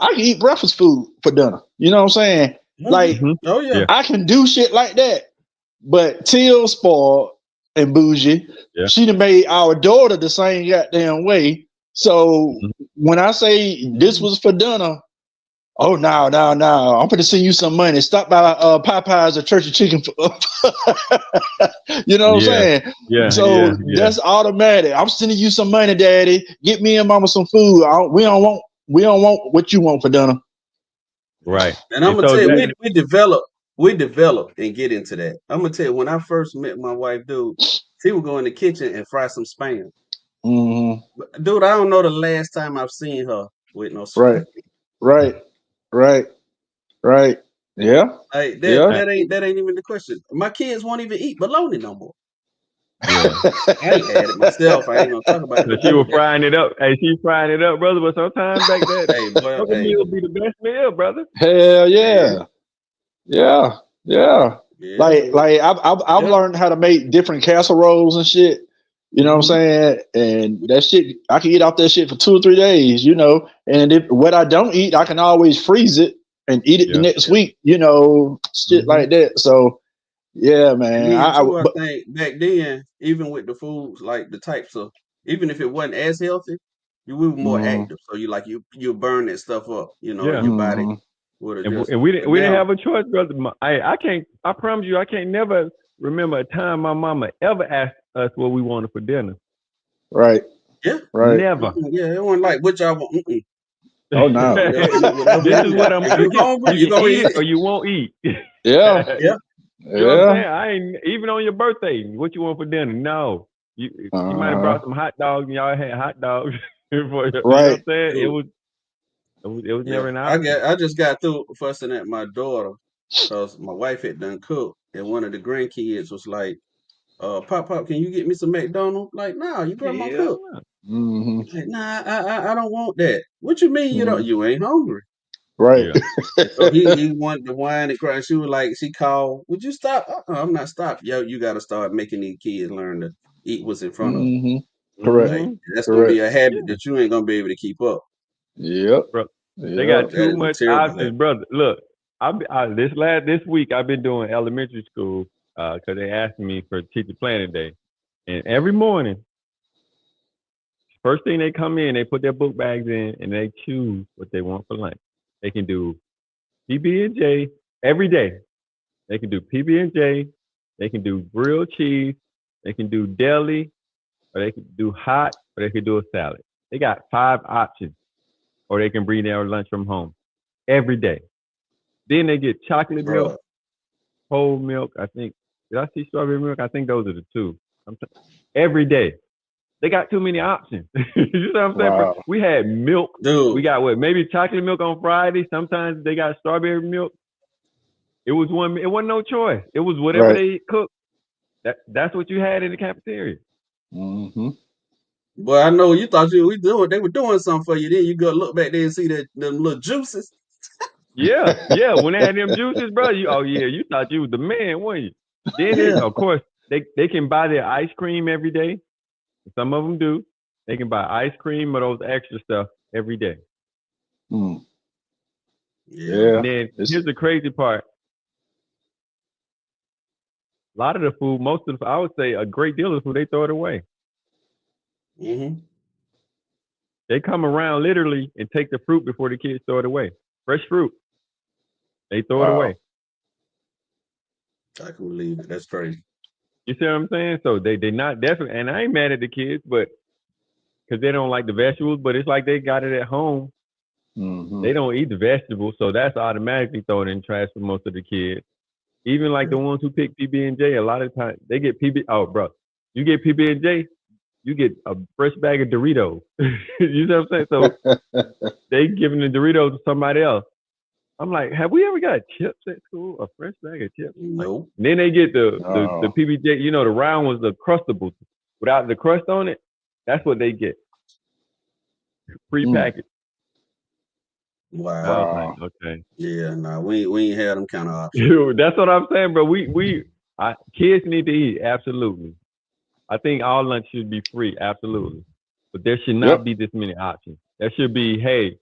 I can eat breakfast food for dinner. You know what I'm saying? Mhm. Like Mm-hmm. Oh yeah. Yeah. I can do shit like that. But Till spoiled and bougie, Yeah. she done made our daughter the same goddamn way. So Mm-hmm. when I say this was for dinner, oh no, I'm gonna send you some money. Stop by Popeyes or Church of Chicken. You know what I'm Yeah. saying? Yeah. Yeah. So Yeah. that's automatic. I'm sending you some money, Daddy. Get me and Mama some food. We don't want what you want for dinner. Right. And I'm And gonna so tell you, that. we develop and get into that. I'm gonna tell you, when I first met my wife, dude, she would go in the kitchen and fry some spam. Hmm. But, dude, I don't know the last time I've seen her with no Right, spam. right, right, right. Yeah, Like that yeah. uh, that ain't even the question. My kids won't even eat bologna no more. Yeah. I ain't had it myself. I ain't gonna talk about it, So but she was dude, frying it up. Hey, she frying it up, brother. But sometimes back then, hey, boy, struggle hey, meal be the best meal, brother. Hell man, yeah, yeah, yeah. yeah, Like man, like I've yeah. learned how to make different casseroles and shit. You know what I'm Mm-hmm. saying? And that shit, I can eat off that shit for 2 or 3 days. And if what I don't eat, I can always freeze it and eat it the Yeah. next Yeah. week. Shit Mm-hmm. like that. So yeah, And man. then too, I But think back then, even with the foods, like the types of, even if it wasn't as healthy, we were more mm, active. So you burn that stuff up. Yeah. Your body mm, would And, adjust. and we didn't But we didn't now, have a choice, brother. I can't. I promise you, I can't never remember a time my mama ever asked us what we wanted for dinner. right, yeah, right. Never. yeah, it wasn't like what y'all want. Mm-mm. Oh no. Y'all eat whatever This it is is. what I'm If you're cooking. hungry, You you're can gonna eat eat it or it. you won't eat. Yeah, Yeah, You know what I'm saying? yeah. I ain't even on your birthday. What you want for dinner? No. You might have Uh-huh. brought some hot dogs and y'all had hot dogs for you know what Right. I'm saying? It dude. was it was Yeah, never an option. I just got through fussing at my daughter because my wife had done cooked, and one of the grandkids was like, Pop, can you get me some McDonald's?" Like, nah, your grandma Hell cooked. no. Hmm. Like, nah, I don't want that. What you mean you Hmm. don't? You ain't hungry. Right. Yeah. And so he wanted to whine and cry. She was like, she called, "Would you stop?" I'm not stopping. Yo, you got to start making these kids learn to eat what's in front of them. Hmm. Correct. Like, Mm-hmm. that's gonna be Correct. a habit Yeah. that you ain't gonna be able to keep up. Yep. Bro. They Yep. got That too is a much terrible options, habit. brother. Look, This week I've been doing elementary school because they asked me for teacher planning day, and every morning, first thing they come in, they put their book bags in and they choose what they want for lunch. They can do PB and J every day. They can do PB and J. They can do grilled cheese. They can do deli, or they can do hot, or they can do a salad. They got 5 options, or they can bring their lunch from home every day. Then they get chocolate milk, Bro. whole milk. I think. Did I see strawberry milk? I think those are the two. Every day. They got too many options. You know what I'm saying, bro? Wow. We had milk. Dude. We got maybe chocolate milk on Friday. Sometimes they got strawberry milk. It wasn't no choice. It was whatever they cooked. That's what you had in the cafeteria. Mm-hmm. Boy, I know you thought they were doing something for you. Then you go look back there and see them little juices. Yeah. When they had them juices, bro, you thought you was the man, weren't you? Then of course they can buy their ice cream every day. Some of them do. They can buy ice cream or those extra stuff every day. Mm. Yeah. And then here's the crazy part. A lot of the food, I would say a great deal of food, they throw it away. Mm-hmm. They come around literally and take the fruit before the kids throw it away. Fresh fruit. They throw it away. I can believe it. That's crazy. You see what I'm saying? So they not definitely, and I ain't mad at the kids, but because they don't like the vegetables, but it's like they got it at home. Mm-hmm. They don't eat the vegetables, so that's automatically thrown in trash for most of the kids. Even like the ones who pick PB&J, a lot of times they get Oh, bro, you get PB&J, you get a fresh bag of Doritos. You know what I'm saying? So they giving the Doritos to somebody else. I'm like, have we ever got chips at school? A fresh bag of chips? Nope. Like, then they get the PB&J, the round ones, the crustables without the crust on it. That's what they get. Pre-packaged. Wow. So I was like, okay. Yeah, nah, we ain't had them kind of options. That's what I'm saying, bro. Kids need to eat, absolutely. I think all lunch should be free, absolutely. But there should not be this many options. There should be, hey,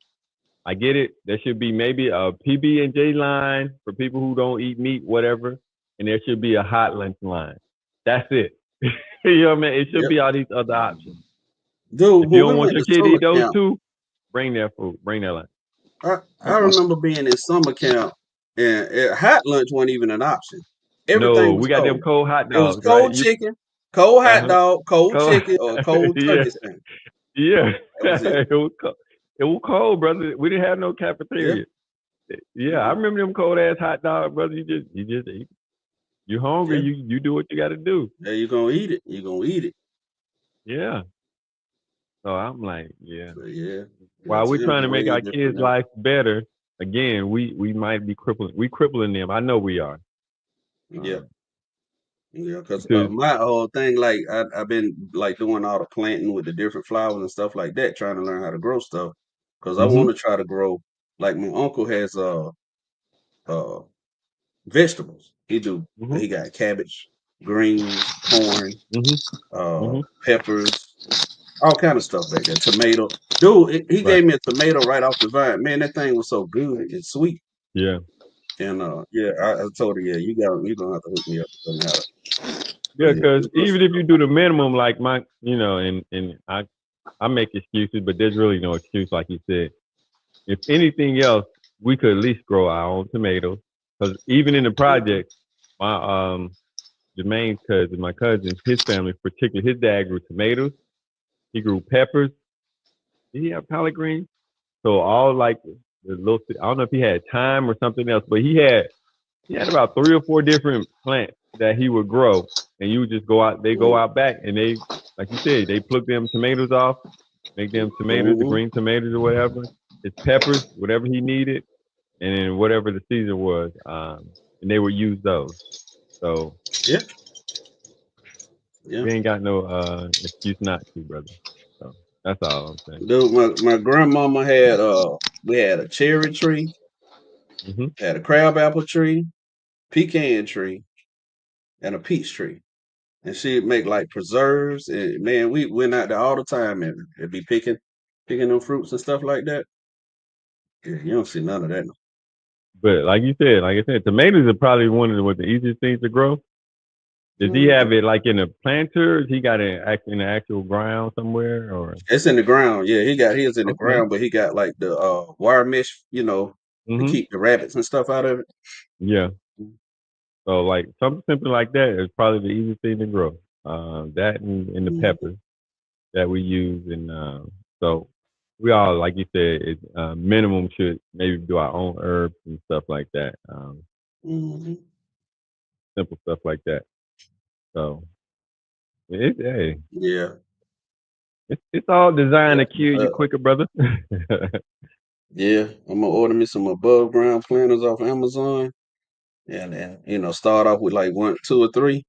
I get it. There should be maybe a PB&J line for people who don't eat meat, whatever. And there should be a hot lunch line. That's it. You know what I mean? It should be all these other options. Dude, if you don't want your kid to eat those two, bring their food, bring their lunch. I remember being in summer camp, and hot lunch wasn't even an option. Everything was we got cold. them cold hot dogs. It was cold chicken, cold hot dog, cold chicken, or cold turkey stand. Yeah, that was it. It was cold, brother. We didn't have no cafeteria. Yeah, I remember them cold ass hot dogs, brother. You just eat. You hungry? You do what you got to do. Yeah, you gonna eat it. You gonna eat it. Yeah. So I'm like, yeah. So, yeah. While we're trying to make our kids' life better, again, we might be crippling. We crippling them. I know we are. Yeah. Yeah, because my whole thing, like I've been like doing all the planting with the different flowers and stuff like that, trying to learn how to grow stuff. Because I want to try to grow. Like my uncle has vegetables. He got cabbage, greens, corn, peppers, all kind of stuff back there. Tomato. Dude, he gave me a tomato right off the vine. Man, that thing was so good and sweet. Yeah. And I told her, you're gonna have to hook me up. Yeah, because even if you do the minimum, like and I make excuses, but there's really no excuse, like you said. If anything else, we could at least grow our own tomatoes. Because even in the project, my Jermaine's cousin, my cousin, his family, particularly his dad grew tomatoes. He grew peppers. Did he have collard greens? So all like the little, I don't know if he had thyme or something else, but he had about 3 or 4 different plants that he would grow, and you would just go out. They go out back, and they, like you said, they pluck them tomatoes off, make them tomatoes, the green tomatoes or whatever. His peppers, whatever he needed, and then whatever the season was, and they would use those. So we ain't got no excuse not to, brother. So that's all I'm saying. Dude, my grandmama had we had a cherry tree, had a crabapple tree, pecan tree, and a peach tree. And she'd make like preserves, and man, we went out there all the time and it'd be picking them fruits and stuff like that. Yeah, you don't see none of that. But like I said, tomatoes are probably one of the easiest things to grow. Does he have it like in a planter? He got it in the actual ground somewhere, or It's in the ground. Yeah, he got his in the okay? ground, but he got like the wire mesh, to Mhm. keep the rabbits and stuff out of it. Yeah. So like something simple like that is probably the easiest thing to grow. That and the peppers that we use, and so we all, like you said, minimum should maybe do our own herbs and stuff like that. Mm-hmm. Simple stuff like that. So hey, Yeah, it's all designed yeah, to kill you quicker, brother. yeah. I'm gonna order me some above ground planters off Amazon, and start off with like one, two, or three,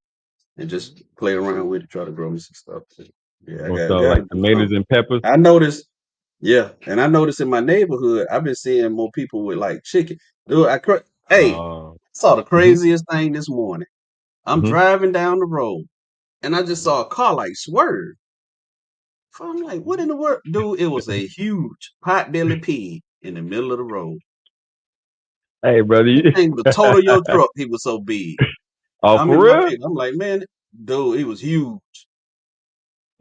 and just play around with it, try to grow me some stuff. Yeah, I Or got so got to like do tomatoes something. and peppers. I noticed, yeah, and I noticed in my neighborhood, I've been seeing more people with like chicken. Dude, hey, Uh, saw the mhm, craziest thing this morning. I'm mhm. driving down the road, and I just saw a car like swerve. So I'm like, what in the world, dude? It was a huge pot-bellied pig in the middle of the road. Hey, brother. That thing would total your truck. He was so big. Oh, I'm for in my real? vehicle. I'm like, man, dude, he was huge.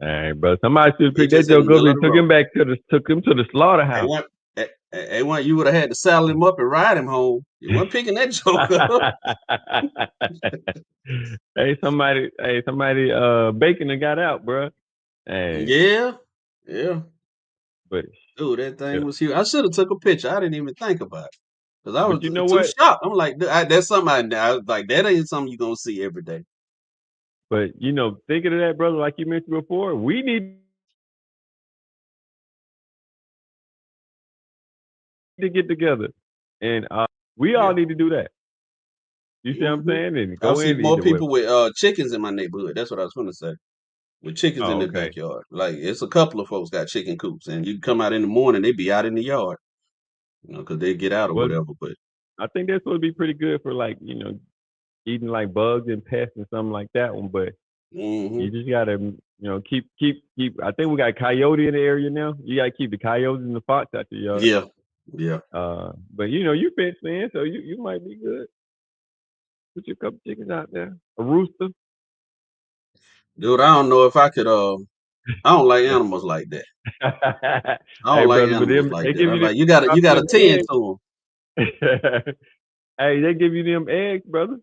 Hey, bro. Somebody should He pick that just in the joke up middle of and the road. took him to the They slaughterhouse. went, you would have had to saddle him up and ride him home. You weren't picking that joke up. Somebody, bacon and got out, bro. Hey, Yeah, yeah. but Dude, that thing yeah. was huge. I should have took a picture. I didn't even think about it because I But you was know too what? shocked. I'm like, that's something I was like, that ain't something you're gonna see every day. But thinking of that, brother, like you mentioned before, we need to get together, and we all Yeah. need to do that. You see what I'm hmm saying? And I go see in more either way. people with chickens in my neighborhood. That's what I was gonna say. With chickens in Oh, their okay. backyard. Like it's a couple of folks got chicken coops, and you come out in the morning, they be out in the yard, because they get out or Well, whatever. But I think that's would be pretty good for like eating like bugs and pests and something like that one. But hmm you just gotta keep. I think we got coyote in the area now. You gotta keep the coyotes and the fox out your yard. yeah, yeah, But you fenced in, so you might be good. Put your couple chickens out there. A rooster. dude. I don't know if I could. I don't like animals like that. I Hey, don't like brother, but animals them like they that. give I you them like you got to them tend eggs. to Hey, they give you them eggs, brother.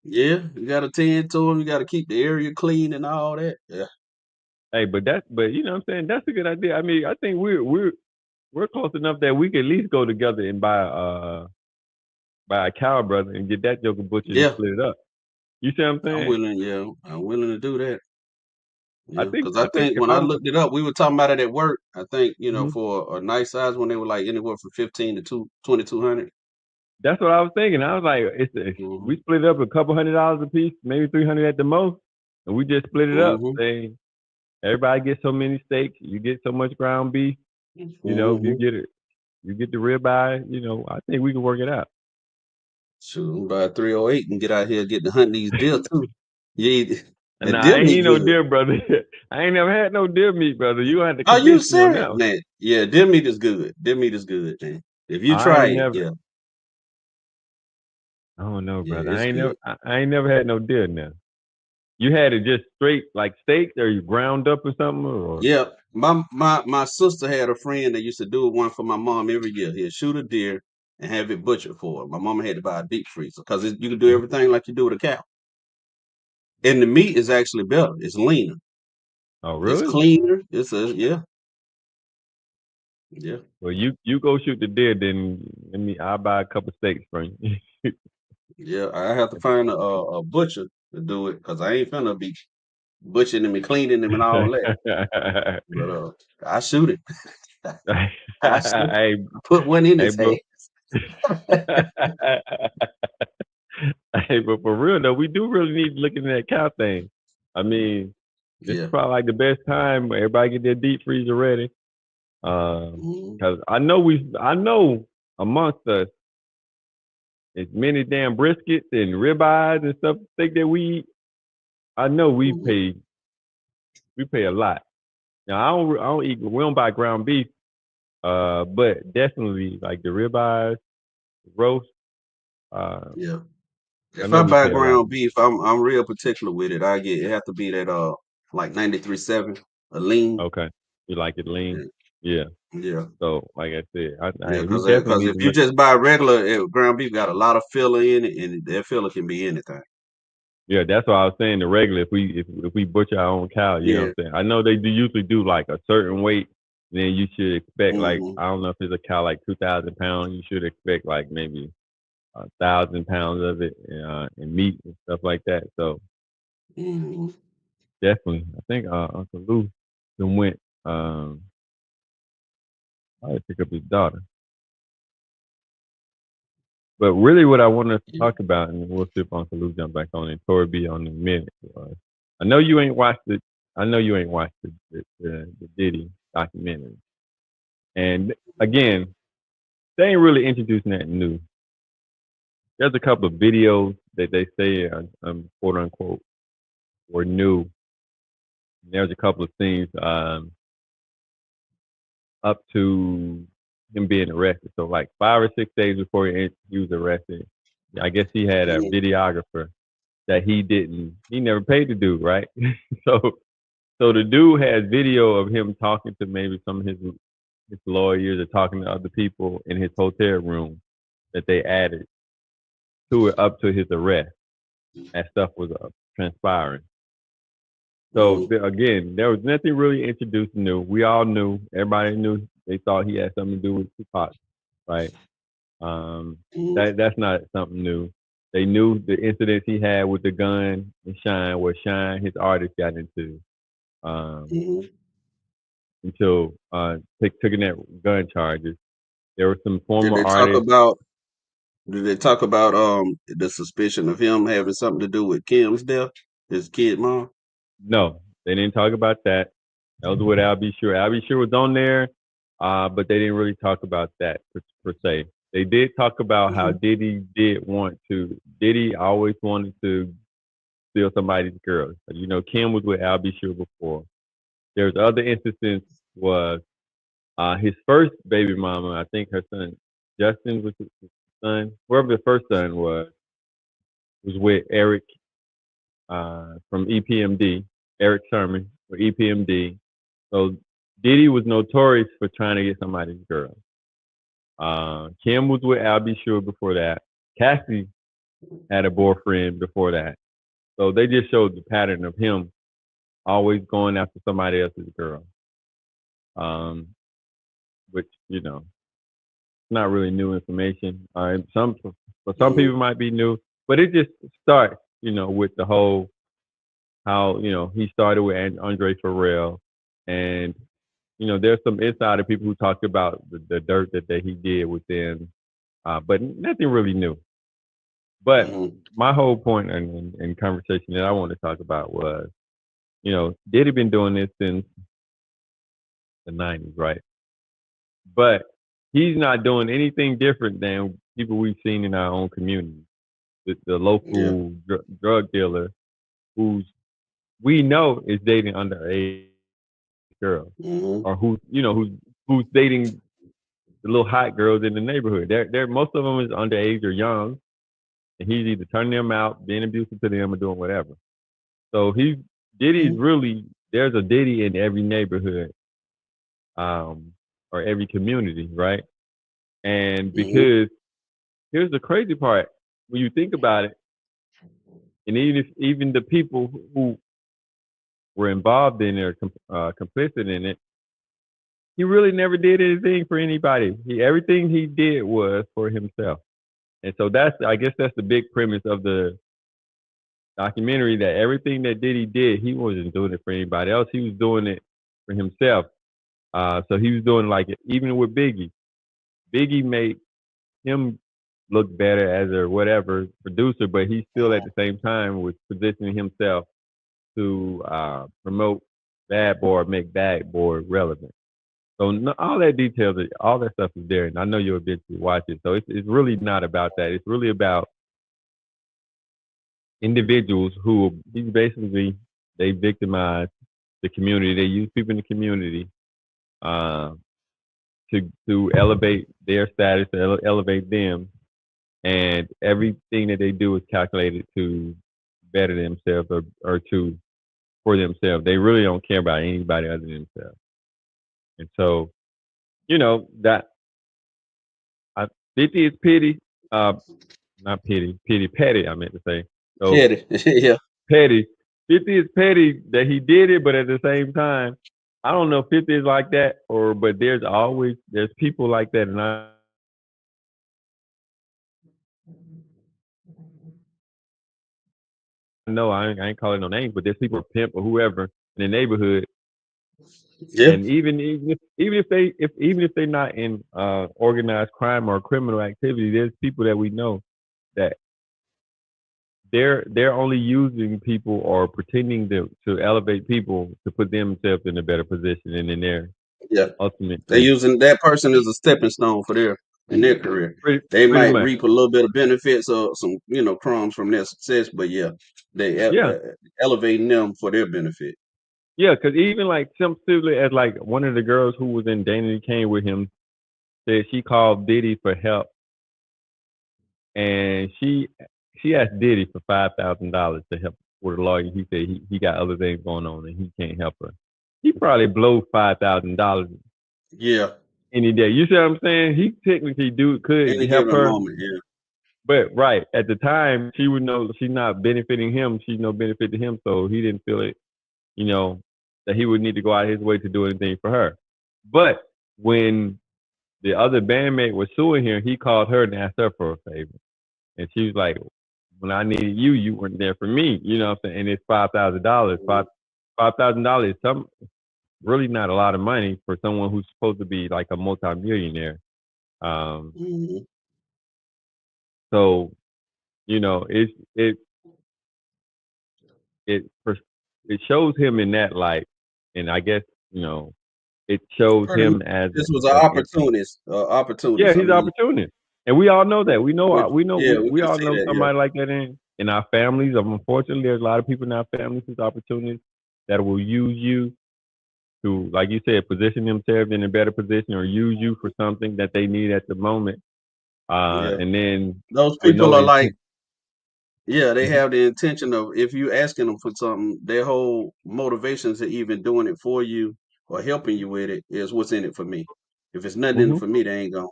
them. Yeah, you got to tend to them. You got to keep the area clean and all that. Yeah, Hey, but you know what I'm saying? That's a good idea. I mean, I think we're close enough that we could at least go together and buy a cow, brother, and get that joker butchered and yeah. split it up. You see what I'm I'm saying? willing. Yeah, I'm willing to do that. I Yeah, think because I I think think if when I I'm looked it up, we were talking about it at work. I think mhm. for a nice size one, they were like anywhere from 15 to 2,200. That's what I was thinking. I was like, Mm-hmm. we split it up a couple $100 a piece, maybe 300 at the most, and we just split it up. Mm-hmm. Saying everybody gets so many steaks, you get so much ground beef. You Mm-hmm. get it, you get the ribeye. I think we can work it out. Shoot, I'm by 308 and get out here getting to hunt these deer too. Yeah, And that nah, I deer ain't meat eat no good. deer, brother. I ain't never had no deer meat, brother. You gonna have to Are you convince me on serious, that one. man? Yeah, deer meat is good. Deer meat is good, man. If you I try ain't it, never. yeah, I don't know, yeah, brother. it's I ain't good. never. I ain't never had no deer now. You had it just straight like steaks, or you ground up or something, or Yeah, my sister had a friend that used to do one for my mom every year. He'd shoot a deer and have it butchered for her. My mama had to buy a deep freezer because you can do everything like you do with a cow. And the meat is actually better. It's leaner. oh It's really? cleaner. Yeah, yeah, Well, you go shoot the deer, then I'll buy a couple steaks from you. yeah. I have to find a butcher to do it because I ain't finna be butchering them and cleaning them and all that. But I shoot it. I shoot. hey, Put one in hey, his bro. hand. Hey, but for real though, we do really need to look into that cow thing. I mean, this is Yeah. probably like the best time where everybody get their deep freezer ready. Mhm. Because I know amongst us, as many damn briskets and ribeyes and stuff steak that we eat, I know Mhm. we pay a lot. Now I don't eat we don't buy ground beef, but definitely like the ribeyes. roast. Yeah. I If know I we buy pay a lot. ground beef, I'm real particular with it. It have to be that like 93.7, a lean. Okay, you like it lean? Yeah. Yeah. Yeah. So like I said, Yeah, we because definitely need if to you make. just buy regular ground beef, got a lot of filler in it, and that filler can be anything. Yeah, that's what I was saying. The regular, if we butcher our own cow, you know Yeah. what I'm saying. I know they do usually do like a certain weight. Then you should expect like Mm-hmm. I don't know if it's a cow like 2,000 pounds. You should expect like maybe 1,000 pounds of it and meat and stuff like that. So Mm-hmm. definitely, I think Uncle Lou then went. I had to pick up his daughter. But really, what I wanted to Yeah. talk about, and we'll see if Uncle Lou jump back on and Tori B on in a minute. I know you ain't watched it. I know you ain't watched the Diddy documentary. And again, they ain't really introducing that new. There's a couple of videos that they say, quote unquote, were new. There's a couple of things up to him being arrested. So like 5 or 6 days before he was arrested, I guess he had a Mm-hmm. videographer that he never paid the dude, right? so so the dude has video of him talking to maybe some of his lawyers or talking to other people in his hotel room that they added to it up to his arrest as stuff was transpiring. So Mm-hmm. again, there was nothing really introduced new. We all knew, everybody knew. They thought he had something to do with Tupac, right? Um, that's not something new. They knew the incidents he had with the gun and Shine, where Shine, his artist, got into Mm-hmm. until taking that gun charges. There were some Did former they talk artists. about? Did they talk about the suspicion of him having something to do with Kim's death, his kid mom? No, they didn't talk about that. That was with Al B. Sure. Al B. Sure was on there, but they didn't really talk about that per se. They did talk about how Mm-hmm. Diddy always wanted to steal somebody's girl. You know, Kim was with Al B. Sure before. There's other instances was his first baby mama, I think her son Justin was his son, whoever the first son was with Eric from EPMD, Eric Sherman for EPMD. So Diddy was notorious for trying to get somebody's girl. Kim was with Al B. Sure before that. Cassie had a boyfriend before that. So they just showed the pattern of him always going after somebody else's girl. Um, which, not really new information. For some Mm-hmm. people might be new, but it just starts, with the whole how he started with Andre Farrell, and there's some insider people who talked about the dirt that he did with them, but nothing really new. But Mm-hmm. my whole point and conversation that I want to talk about was, Diddy been doing this since the '90s, right? But he's not doing anything different than people we've seen in our own community. The Yeah. local drug dealer who's we know is dating underage girls, Mm-hmm. or who's dating the little hot girls in the neighborhood. They're most of them is underage or young, and he's either turning them out, being abusive to them, or doing whatever. So Diddy's really there's a Diddy in every neighborhood, or every community, right? And Mm-hmm. because here's the crazy part, when you think about it, and even the people who were involved in it or complicit in it, he really never did anything for anybody. Everything he did was for himself. And so I guess that's the big premise of the documentary, that everything that Diddy did, he wasn't doing it for anybody else. He was doing it for himself. So he was doing like even with Biggie. Biggie made him look better as a whatever producer, but he still at the same time was positioning himself to promote Bad Boy, make Bad Boy relevant. So all that details, all that stuff is there, and I know you'll eventually watch it. So it's really not about that. It's really about individuals who they victimize the community. They use people in the community uh, to elevate their status, to elevate them, and everything that they do is calculated to better themselves or to for themselves. They really don't care about anybody other than themselves. And so, that I, 50 is pity, uh, not petty. I meant to say. So Petty. Yeah. petty. 50 is petty that he did it, but at the same time, I don't know if 50 is like that but there's people like that, and I know I ain't calling no names, but there's people pimp or whoever in the neighborhood, Yeah. and even if they're not in organized crime or criminal activity, there's people that we know that they're only using people or pretending to elevate people to put themselves in a better position, and then they're Yeah. They're ultimately using that person as a stepping stone for their career. pretty They pretty might much. reap a little bit of benefits or some, crumbs from their success, but yeah, they Yeah, elevating them for their benefit. yeah, because even like simply as like one of the girls who was in Danny Kane with him said she called Diddy for help, and she asked Diddy for $5,000 to help with a lawyer. He said he got other things going on and he can't help her. He probably blow $5,000 Yeah. any day. You see what I'm saying? He technically could Any help given her, moment. Yeah. but right at the time she would know she's not benefiting him. She's no benefit to him, so he didn't feel it. You know that he would need to go out of his way to do anything for her. But when the other bandmate was suing him, he called her and asked her for a favor, and she was like, "When I needed you, you weren't there for me." You know what I'm saying? And it's $5,000. $5,000 is really not a lot of money for someone who's supposed to be like a multimillionaire. Um, Mhm. so it it it shows him in that light, and I guess it shows Pretty much, him as this was an a opportunist. yeah, Opportunist. I he's an mean, opportunist, and we all know that. We know which, we know yeah, we, we we can all say know that. Yeah. somebody like that in our families. Unfortunately, there's a lot of people in our families who's opportunists that will use you to, like you said, position themselves in a better position or use you for something that they need at the moment, Yeah. and then Those with people no are like, intent. yeah, they Mhm. have the intention of if you asking them for something, their whole motivation to even doing it for you or helping you with it is what's in it for me. If it's nothing in it Mhm. for me, they ain't going.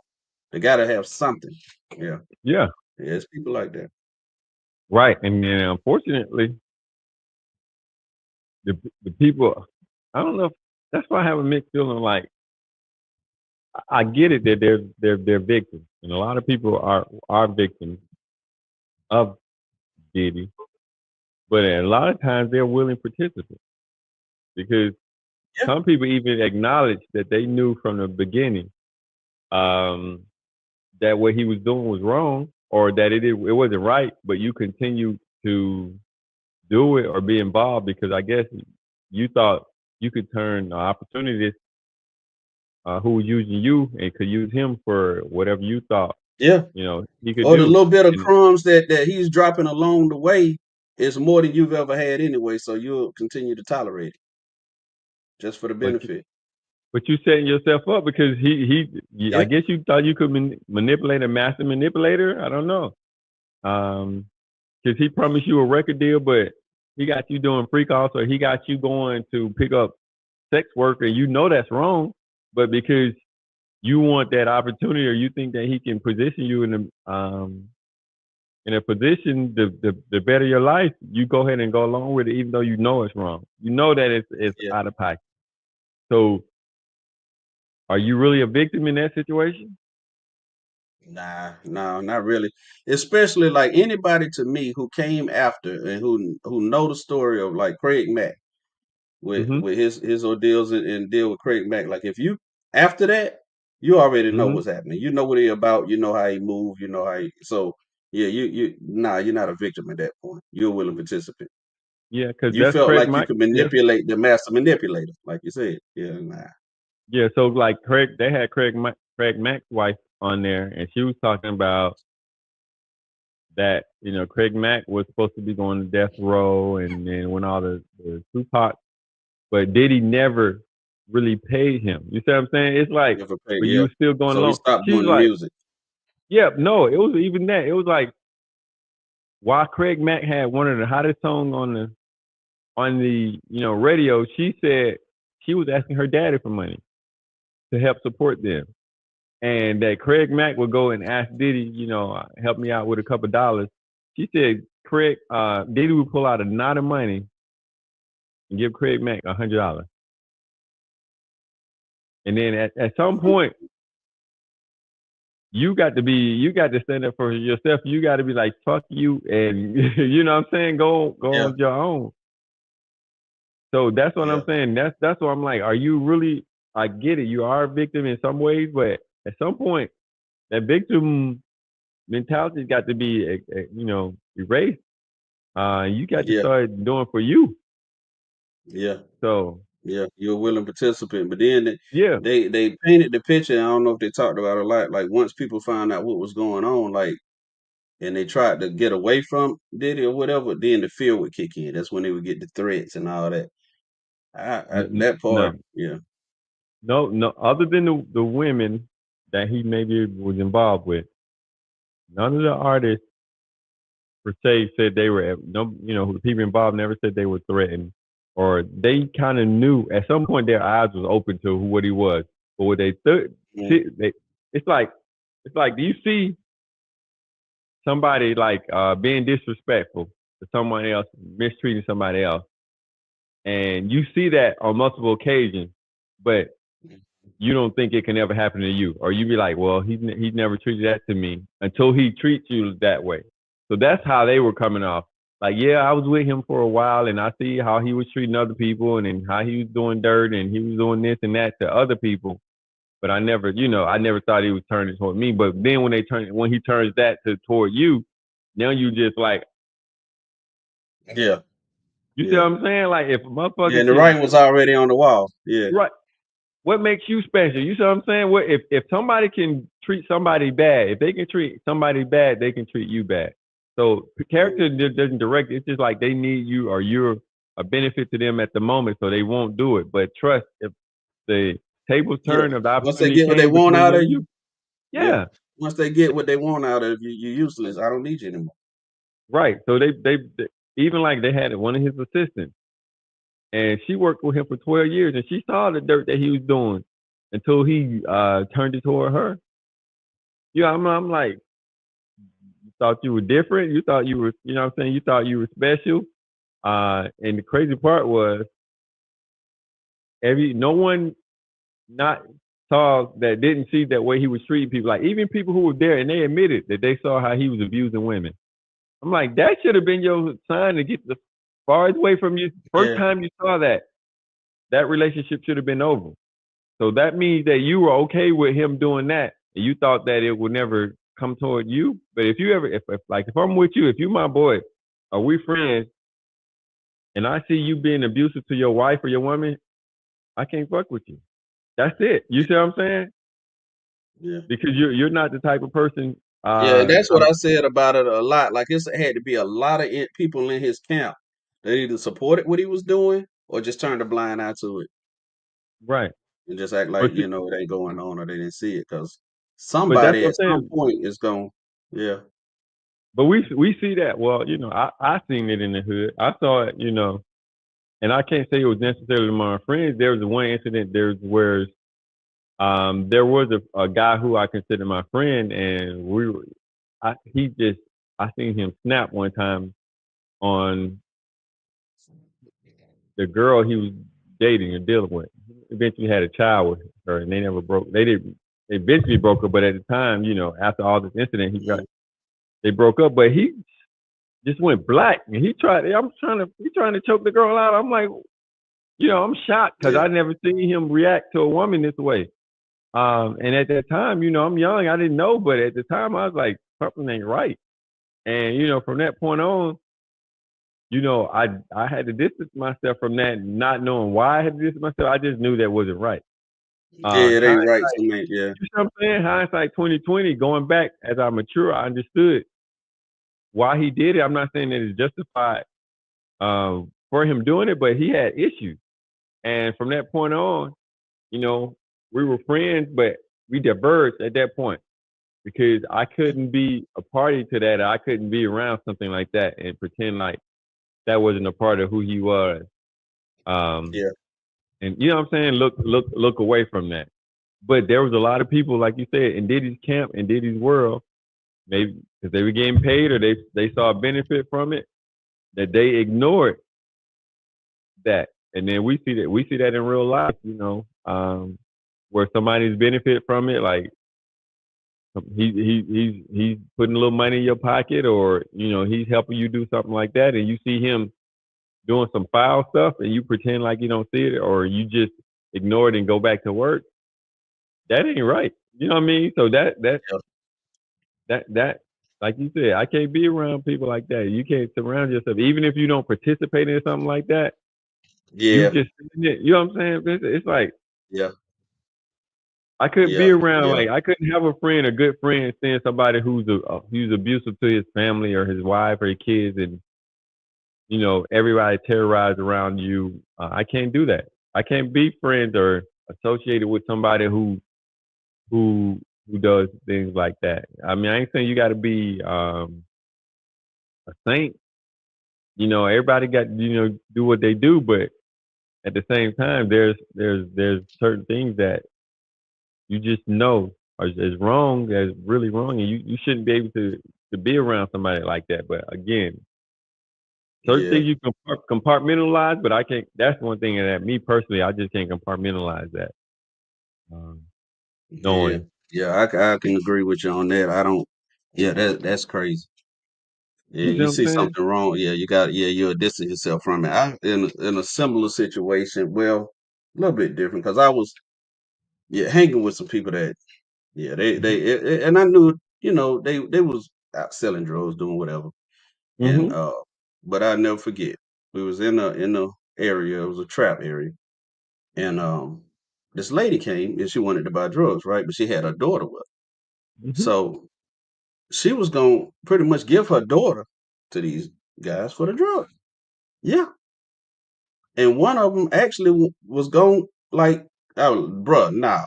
They gotta have something. Yeah. Yeah. Yeah, it's people like that. Right. And then unfortunately, the people, I don't know. That's why I have a mixed feeling. Like I get it that they're victims, and a lot of people are victims of Diddy, but a lot of times they're willing participants because Yeah. some people even acknowledge that they knew from the beginning um, that what he was doing was wrong or that it wasn't right, but you continue to do it or be involved because I guess you thought you could turn an opportunity who was using you and could use him for whatever you thought Yeah. he could Or the do. little bit of And crumbs that he's dropping along the way is more than you've ever had anyway, so you'll continue to tolerate it just for the but benefit. but you setting yourself up because I Yeah. guess you thought you could manipulate a master manipulator. I don't know. Because he promised you a record deal, but he got you doing free calls, or he got you going to pick up sex work, and you know that's wrong. But because you want that opportunity, or you think that he can position you in a position to better your life, you go ahead and go along with it, even though you know it's wrong. You know that it's Yeah. out of pocket. So, are you really a victim in that situation? Nah, no, not really. Especially like anybody to me who came after and who know the story of like Craig Mack Mm-hmm. with his ordeals and deal with Craig Mack. Like if you after that, you already know Mm-hmm. what's happening. You know what he about. You know how he move. You know how he. So yeah, you're not a victim at that point. You're a willing participant. Yeah, because You that's felt Craig like you Mike. could Yeah. manipulate the master manipulator, like you said. Yeah, nah. Yeah, so like they had Craig Mack's wife on there, and she was talking about that Craig Mack was supposed to be going to death row, and then when all the Tupac, but Diddy never really paid him. You see what I'm saying? It's like, Never paid. but you Yeah. were still going So he along. stopped She's doing the like, music. Yeah, no, it was even that. It was like while Craig Mack had one of the hottest songs on the radio, she said she was asking her daddy for money to help support them, and that Craig Mack would go and ask Diddy, help me out with a couple dollars. She said Diddy would pull out a knot of money and give Craig Mack $100, and then at some point you got to stand up for yourself. You got to be like, fuck you, and you know what I'm saying, go Yeah. on your own. So that's what I'm saying. That's what I'm like. Are you really? I get it. You are a victim in some ways, but at some point, that victim mentality's got to be, erased. You got to start doing for you. Yeah. So yeah, you're a willing participant. But then yeah, they painted the picture. I don't know if they talked about it a lot. Like once people found out what was going on, like, and they tried to get away from Diddy or whatever, then the fear would kick in. That's when they would get the threats and all that. That part, yeah. No. Other than the women that he maybe was involved with, none of the artists per se said they were. No, the people involved never said they were threatened, or they kind of knew at some point their eyes was open to what he was. But what they it's like do you see somebody like being disrespectful to someone else, mistreating somebody else, and you see that on multiple occasions, but you don't think it can ever happen to you, or you be like, well, he's never treated that to me until he treats you that way. So that's how they were coming off. Like, yeah, I was with him for a while, and I see how he was treating other people, and how he was doing dirt, and he was doing this and that to other people. But I never thought he was turning toward me. But then when he turns that toward you, now you just like, Yeah. you see what I'm saying? Like if a motherfucker and the writing was already on the wall. Yeah. Right. What makes you special? You see what I'm saying? What if somebody can treat somebody bad, if they can treat somebody bad, they can treat you bad. So the character doesn't direct. It's just like they need you, or you're a benefit to them at the moment, so they won't do it. But trust, if the tables turn, if the Once they opportunity get what they came want between out of them, you, yeah. Once they get what they want out of you, you're useless. I don't need you anymore. Right. So they even like they had one of his assistants, and she worked with him for 12 years, and she saw the dirt that he was doing until he turned it toward her. Yeah, I'm like, you thought you were different. You thought you were, you know what I'm saying? You thought you were special. And the crazy part was, no one not saw that, didn't see that way he was treating people. Like even people who were there, and they admitted that they saw how he was abusing women. I'm like, that should have been your sign to get the farthest away from you. First time you saw that relationship should have been over. So that means that you were okay with him doing that, and you thought that it would never come toward you. But if you ever, if I'm with you, if you my boy, are we friends, and I see you being abusive to your wife or your woman, I can't fuck with you. That's it. You see what I'm saying? Yeah. Because you're not the type of person. Yeah, that's what I said about it a lot. Like it had to be a lot of people in his camp that either supported what he was doing or just turned a blind eye to it. Right. And just act like, it ain't going on, or they didn't see it, because But that's somebody what at I'm some saying. point is going, yeah. But we see that. Well, I seen it in the hood. I saw it, and I can't say it was necessarily my friends. There was one incident where there was a guy who I consider my friend, and I seen him snap one time on the girl he was dating or dealing with. He eventually had a child with her, and they eventually broke up. But at the time, after all this incident, they broke up. But he just went black, and he's trying to choke the girl out. I'm like, I'm shocked because I never seen him react to a woman this way. And at that time, I'm young, I didn't know, but at the time I was like, something ain't right. And, from that point on, I had to distance myself from that, not knowing why I had to distance myself. I just knew that wasn't right. It ain't right to me, yeah. You know what I'm saying? Hindsight 2020, going back as I mature, I understood why he did it. I'm not saying that it's justified for him doing it, but he had issues. And from that point on, we were friends, but we diverged at that point. because I couldn't be a party to that. I couldn't be around something like that and pretend like that wasn't a part of who he was. Um, Yeah. and you know what I'm saying? Look away from that. But there was a lot of people, like you said, in Diddy's camp, in Diddy's world, maybe because they were getting paid or they saw a benefit from it, that they ignored that. And then we see that in real life, where somebody's benefit from it, like he's putting a little money in your pocket, or he's helping you do something like that, and you see him doing some foul stuff, and you pretend like you don't see it, or you just ignore it and go back to work. That ain't right. You know what I mean? So Yeah. that like you said, I can't be around people like that. You can't surround yourself, even if you don't participate in something like that. You Yeah. just, you know what I'm saying? It's like Yeah. I couldn't be Yeah. around. Yeah. Like I couldn't have a friend, a good friend, seeing somebody who's abusive to his family or his wife or his kids, and everybody terrorized around you. I can't do that. I can't be friends or associated with somebody who does things like that. I mean, I ain't saying you got to be a saint. Everybody got do what they do, but at the same time, there's certain things that you just know is wrong, is really wrong, and you shouldn't be able to be around somebody like that. But again, certain Yeah. things you can compartmentalize, but I can't. That's one thing that me personally, I just can't compartmentalize that. Um, Yeah. knowing, Yeah. I can agree with you on that. I don't. Yeah. That's crazy. Yeah. you You know what I'm see saying? something wrong. Yeah. You got. Yeah. You'll distance yourself from it. In a similar situation. Well, a little bit different because I was hanging with some people that and I knew they was out selling drugs, doing whatever. And Mm-hmm. but I never forget. We was in a area. It was a trap area, and this lady came and she wanted to buy drugs, right? But she had her daughter with her. Mm-hmm. So she was gonna pretty much give her daughter to these guys for the drugs. Yeah, and one of them actually was going like, oh, bruh, nah.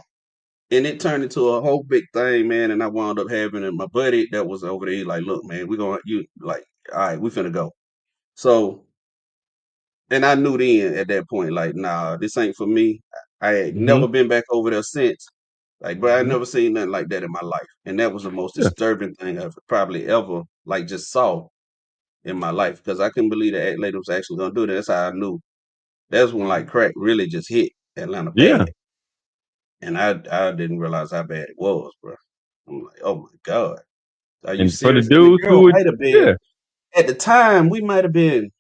And it turned into a whole big thing, man. And I wound up having my buddy that was over there. He like, look, man, we gonna you like, all right, we finna go. So, and I knew then at that point, like, nah, this ain't for me. I had Mm-hmm. never been back over there since. Like, bro, I Mm-hmm. never seen nothing like that in my life. And that was the most Yeah. disturbing thing I've probably ever like just saw in my life. Because I couldn't believe that lady was actually gonna do that. That's how I knew. That's when like crack really just hit Atlanta Yeah. bad. And I didn't realize how bad it was, bro. I'm like, oh my God. Are you And for the serious? And the dudes who girl would, might have been, yeah, at the time, we might have been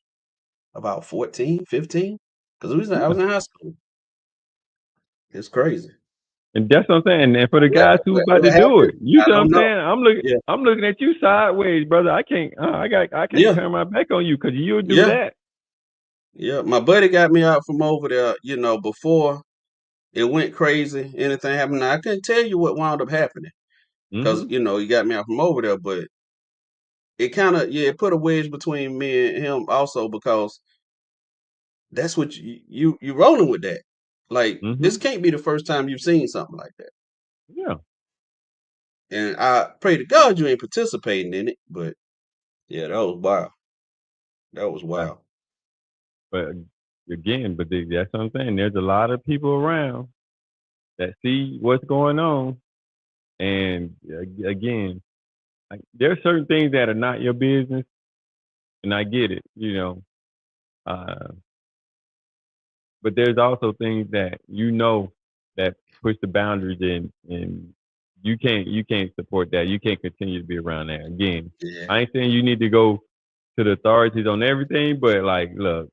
about 14, 15. Because I yeah. was in high school. It's crazy. And that's what I'm saying. And for the guys who about to What do happened? it, you I see what don't I'm know. saying? I'm Yeah. looking at you sideways, brother. I can't. I can't Yeah. turn my back on you because you'll do Yeah. that. Yeah. My buddy got me out from over there, before it went crazy. Anything happened. Now, I couldn't tell you what wound up happening because, Mm-hmm. he got me out from over there, but it kind of, it put a wedge between me and him also because that's what you rolling with that. Like, this Mm-hmm. can't be the first time you've seen something like that. Yeah. And I pray to God you ain't participating in it, but yeah, that was wild. That was Uh, wild. But again, that's what I'm saying. There's a lot of people around that see what's going on, and again, like, there are certain things that are not your business, and I get it, Uh, but there's also things that that push the boundaries in, and you can't support that. You can't continue to be around that. Again, Yeah, I ain't saying you need to go to the authorities on everything, but like, look,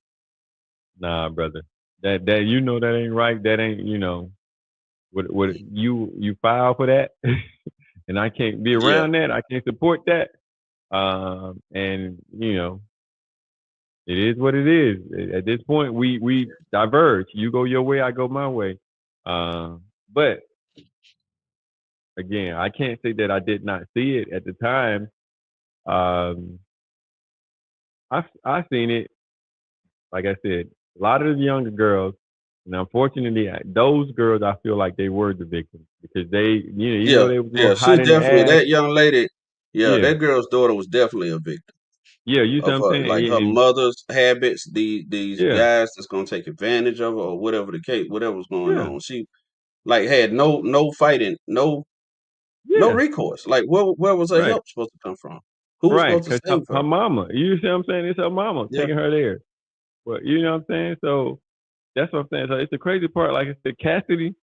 nah, brother, that that ain't right. That ain't what you file for that, and I can't be yeah, around that. I can't support that. And it is what it is. At this point, we diverge. You go your way, I go my way. But again, I can't say that I did not see it at the time. Um, I seen it. Like I said, a lot of the younger girls. And unfortunately, those girls, I feel like they were the victims because they, even though Yeah, they was a yeah. little She's hot in the definitely ass, that young lady. Yeah, yeah, that girl's daughter was definitely a victim yeah, you see what of I'm her, saying? like her Yeah, and mother's habits. These yeah, guys that's gonna take advantage of her or whatever the case, whatever's going yeah, on. She like had no fighting, no yeah, recourse. Like where was her right, help supposed to come from? Who was right. supposed to Because her, save her her? mama, you see what I'm saying? It's her mama Yeah. taking her there. But you know what I'm saying? So that's what I'm saying. So it's the crazy part. Like I said, Cassidy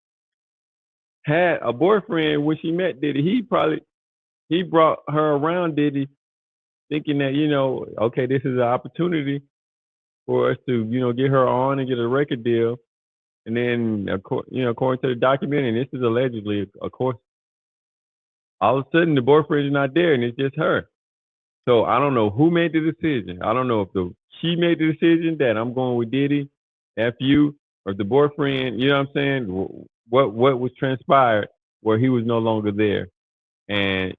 had a boyfriend when she met Diddy. He brought her around Diddy, thinking that okay, this is an opportunity for us to get her on and get a record deal. And then, according to the documentary, and this is allegedly, of course, all of a sudden the boyfriend is not there, and it's just her. So I don't know who made the decision. I don't know if she made the decision that I'm going with Diddy, F you, or the boyfriend. You know what I'm saying? What was transpired where he was no longer there, and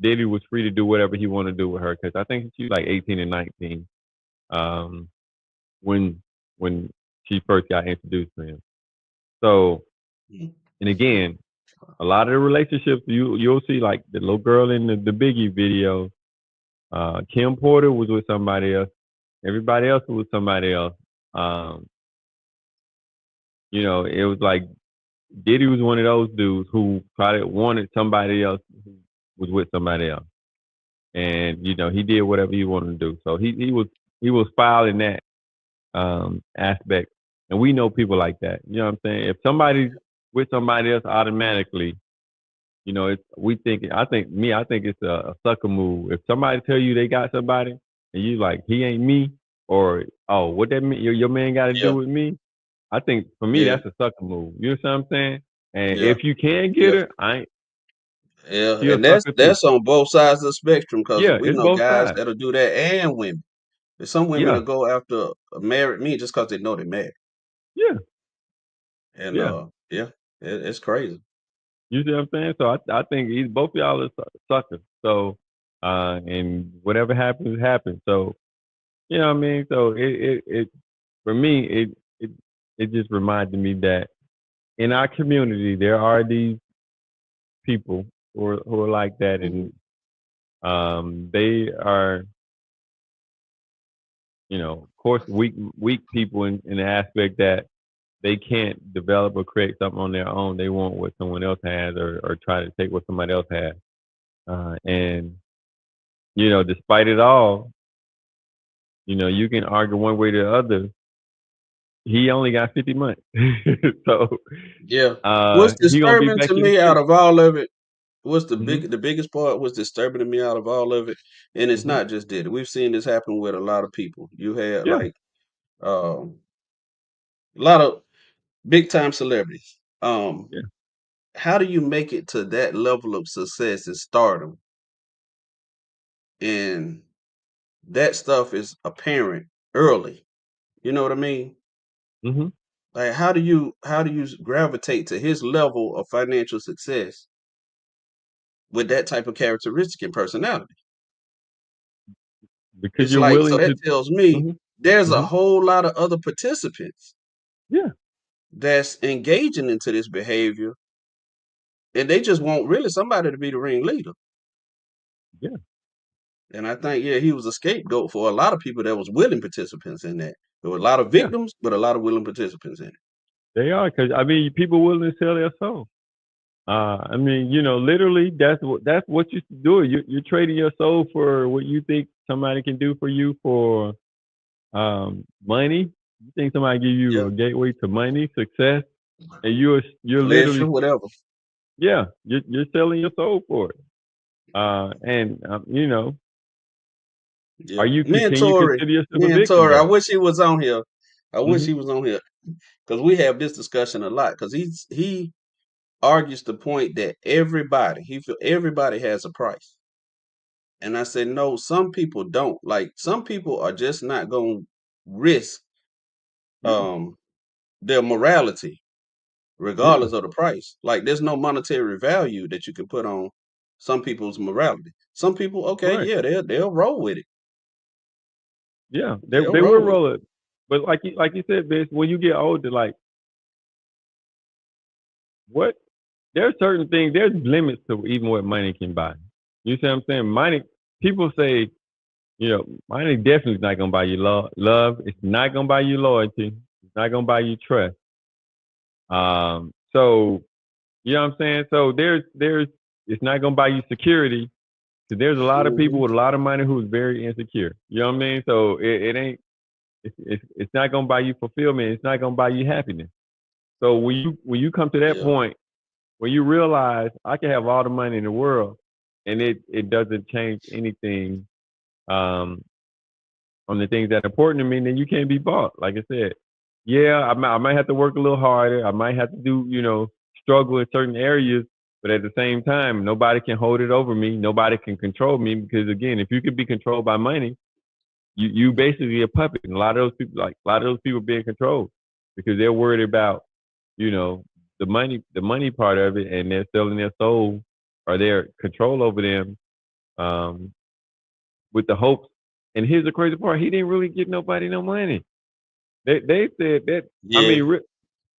Diddy was free to do whatever he wanted to do with her because I think she was like 18 and 19 um, when when she first got introduced to him. So, Mhm. and again, a lot of the relationships you'll see like the little girl in the Biggie video. Kim Porter was with somebody else. Everybody else was with somebody else. Um, it was like Diddy was one of those dudes who probably wanted somebody else who was with somebody else, and he did whatever he wanted to do. So he was foul in that aspect, and we know people like that. You know what I'm saying? If somebody's with somebody else, automatically, I think it's a sucker move. If somebody tell you they got somebody and you like, he ain't me, or, oh, what that mean? Your man got to do Yeah, with me. I think for me, yeah, that's a sucker move. You know what I'm saying? And yeah, if you can get yeah, her, yeah. she a And sucker too. that's on both sides of the spectrum because Yeah, we it's know both guys sides. that'll do that and women. But some women Yeah, will go after a married me just because they know they're married. yeah, And yeah. yeah, it's crazy. You see what I'm saying? So I think both of y'all are suckers. So, and whatever happens, happens. So, you know what I mean? So it for me, it it just reminded me that in our community there are these people who are like that, Mhm. and they are, of course, weak people in the aspect that they can't develop or create something on their own. They want what someone else has, or try to take what somebody else has. And despite it all, you can argue one way or the other. He only got 50 months, so Yeah. What's he gonna be disturbing back to in the me out street. of all of it, Hmm. the biggest part was disturbing to me out of all of it, and it's Hmm. not just Diddy. We've seen this happen with a lot of people. You had Yeah. like um a lot of big time celebrities. Yeah. How do you make it to that level of success and stardom? And that stuff is apparent early. You know what I mean? Hmm. Like how do you gravitate to his level of financial success with that type of characteristic and personality? Because It's you're like so willing that to. tells me Hmm. there's a Hmm. whole lot of other participants Yeah. that's engaging into this behavior, and they just want really somebody to be the ringleader. Yeah. And I think yeah, he was a scapegoat for a lot of people that was willing participants in that. There were a lot of Yeah. victims, but a lot of willing participants in it. They are, because I mean, people willing to sell their soul. I mean, literally, that's what you do. You're trading your soul for what you think somebody can do for you for money. You think somebody give you Yeah, a gateway to money, success, and you're pleasure, literally, whatever. yeah, you're selling your soul for it. And Yeah, can you consider yourself a victim I though? wish he was on here. I wish Hmm. he was on here because we have this discussion a lot. Because he argues the point that he feel everybody has a price, and I said no. Some people don't. Like some people are just not going to risk Yeah. um their morality Yeah. regardless of the price. Like there's no monetary value that you can put on some people's morality. Some people, okay, Right. yeah, they'll roll with it. Yeah. They They'll they will roll with it. roll it. But like you said, Vince, when you get older, like what there are certain things. There's limits to even what money can buy. You see what I'm saying? Money. People say, money definitely is not gonna buy you love. It's not gonna buy you loyalty. It's not gonna buy you trust. So you know what I'm saying? So there's it's not gonna buy you security. Cause there's a lot of people with a lot of money who's very insecure. You know what I mean? So it ain't. It's not gonna buy you fulfillment. It's not gonna buy you happiness. So when you come to that Yeah. point, when you realize I can have all the money in the world, and it doesn't change anything um, on the things that are important to me, then you can't be bought. Like I said, yeah, I might have to work a little harder. I might have to do struggle in certain areas, but at the same time, nobody can hold it over me. Nobody can control me because again, if you could be controlled by money, you basically a puppet. And a lot of those people being controlled because they're worried about you know the money part of it, and they're selling their soul or their control over them um, with the hopes. And here's the crazy part: he didn't really give nobody no money. They said that. I Yeah. mean,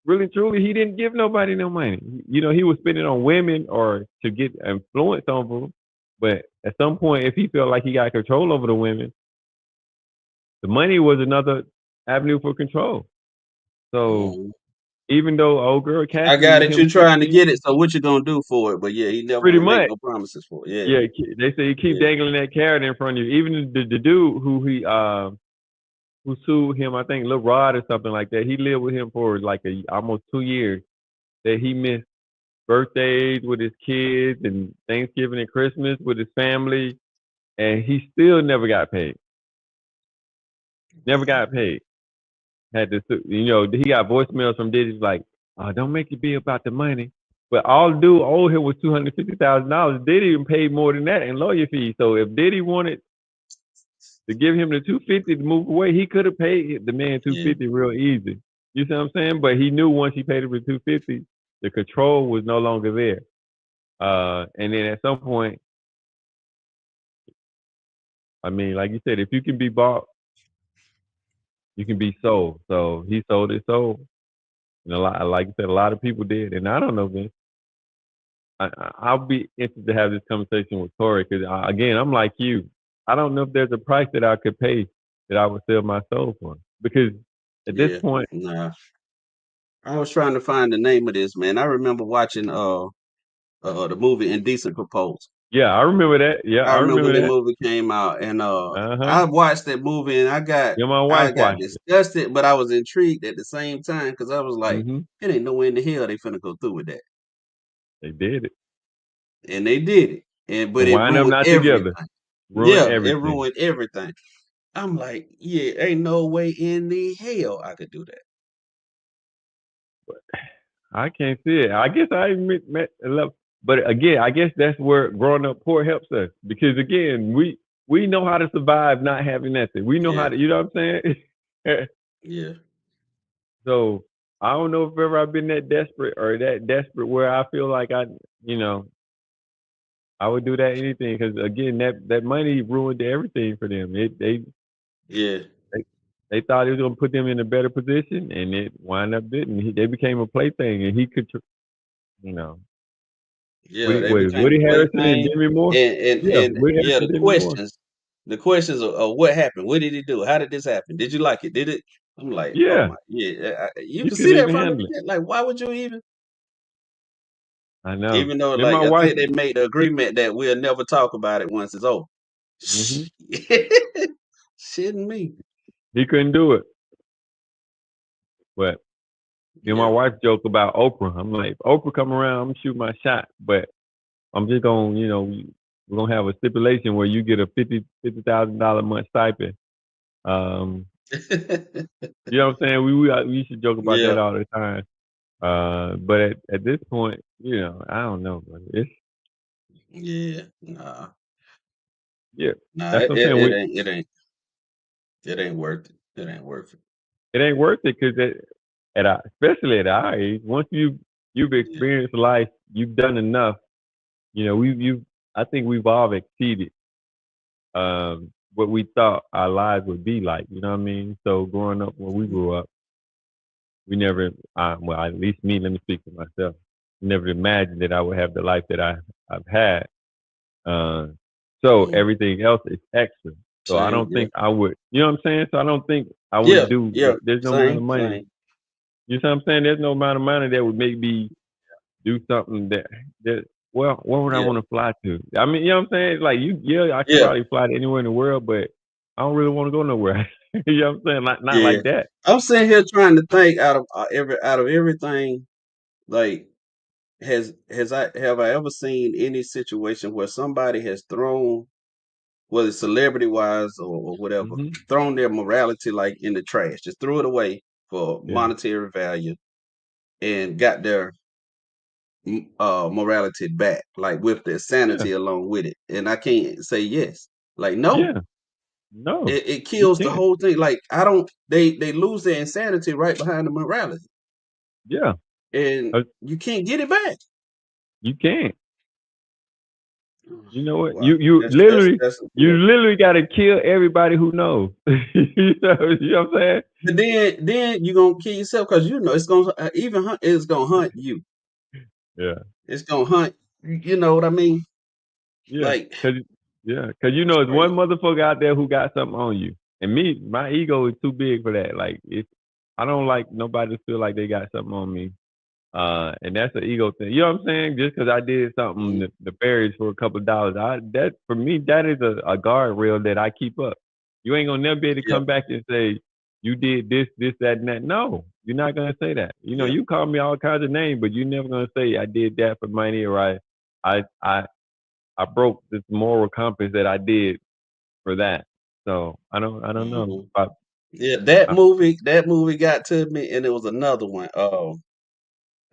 really truly, he didn't give nobody no money. He was spending on women or to get influence over them. But at some point, if he felt like he got control over the women, the money was another avenue for control. So Mhm. even though old girl I Cassidy got was it. him You trying to Cassidy, get it. So what you gonna do for it? But yeah, he never pretty would make much, no promises for it. Yeah. yeah. They say you keep Yeah. dangling that carrot in front of you. Even the dude who sued him, I think Lil Rod or something like that. He lived with him for like almost 2 years. That he missed birthdays with his kids and Thanksgiving and Christmas with his family, and he still never got paid. Never got paid. Had to, he got voicemails from Diddy like, don't make it be about the money. But all the dude owed him was $250,000. Diddy even paid more than that in lawyer fees. So if Diddy wanted to give him the 250 to move away, he could have paid the man Yeah. 250 real easy. You see what I'm saying? But he knew once he paid him the 250, the control was no longer there. And then at some point, I mean, like you said, if you can be bought, you can be sold. So he sold his soul. And like you said, a lot of people did. And I don't know, Vince. I'll be interested to have this conversation with Tori because, again, I'm like you. I don't know if there's a price that I could pay that I would sell my soul for. Because at this Yeah. point, Nah. I was trying to find the name of this, man. I remember watching the movie Indecent Proposal. yeah, I remember that. Yeah, I I remember when remember that that. movie came out, and Uh-huh. I watched that movie, and I got Yeah, my I wife got watched it. disgusted, but I was intrigued at the same time because I was like, Hmm. it ain't no way in the hell they finna go through with that, They did it. and they did it, but And it wind up ruined not together. everything. Ruined Yeah, it everything. ruined everything. I'm like, yeah, ain't no way in the hell I could do that. I can't see it. I guess I met a love, but again, I guess that's where growing up poor helps us because again, we know how to survive not having nothing. We know how Yeah, to, you know what I'm saying? yeah, So I don't know if ever I've been that desperate or that desperate where I feel like you know, I would do that anything because again, that money ruined everything for them. yeah, They, they thought it was gonna put them in a better position, and it wound up didn't. They became a plaything, and he could, you know. yeah. They became a Woody Harrelson and plaything, Demi Moore? and Yeah, Woody yeah, Harrelson and Demi Moore. the questions of what happened, what did he do, how did this happen, did you like it, did it? I'm like, oh Yeah, my, yeah, you he can see couldn't that even from the handle it. beginning. Like, why would you I know. even though, Then my like, I wife, think they made the agreement that we'll never talk about it once it's over. hmm Shitting me. he couldn't do it. But then my Yeah, wife joke about Oprah. I'm like, if Oprah come around, I'm gonna shoot my shot. But I'm just gonna, we're gonna have a stipulation where you get a $50,000 a month stipend. Um, you know what I'm saying? We used to joke about that yeah, all the time. But at this point, I don't know. But it's yeah. Nah, yeah, nah. that's It, what I'm it, saying. it ain't. It ain't worth it. It ain't worth it. It ain't worth it because especially at our age, once you've Yeah, experienced life, you've done enough. I think we've all exceeded what we thought our lives would be like. You know what I mean? So growing up when we grew up, we never, well, at least me. Let me speak for myself. never imagined that I would have the life that I've had. Uh, so Mm. everything else is extra. So I Same. don't Yeah. think I would. You know what I'm saying? So I don't think I Yeah. would do. Yeah. There's no amount Same. of money. Same. You know what I'm saying? There's no amount of money that would make me do something that. Well, where would I Yeah. want to fly to? I mean, you know what I'm saying? Like I could Yeah. probably fly to anywhere in the world, but I don't really want to go nowhere. You know what I'm saying? Not Yeah. like that. I'm sitting here trying to think out of everything. Like, has I have I ever seen any situation where somebody has thrown, whether it's celebrity wise or whatever, Hmm. thrown their morality like in the trash, just threw it away for Yeah. monetary value and got their morality back, like with their Yeah. sanity along with it. And I can't say yes. Like, no, Yeah. No, it you kills the can't. whole thing. Like, I don't. They lose their insanity right behind the morality, Yeah. and Uh, you can't get it back. You can't. You know what? Wow, You yeah. literally got to kill everybody who knows. You know what I'm saying? But then you gonna kill yourself because you know it's gonna even hunt. It's gonna hunt you. Yeah. It's gonna hunt. You know what I mean? Yeah. Like, Cause yeah. Cause you it's know, there's one crazy. motherfucker out there who got something on you, and me, my ego is too big for that. Like, I don't like nobody to feel like they got something on me. And that's an ego thing. You know what I'm saying? Just because I did something Mhm. nefarious for a couple of dollars, that for me that is a guardrail that I keep up. You ain't gonna never be able to Yeah, come back and say you did this, this, that, and that. No, you're not gonna say that. You know, yeah, you call me all kinds of names, but you're never gonna say I did that for money or I I I broke this moral compass that I did for that. So I don't know. hmm yeah. That I, movie got to me, and it was another one.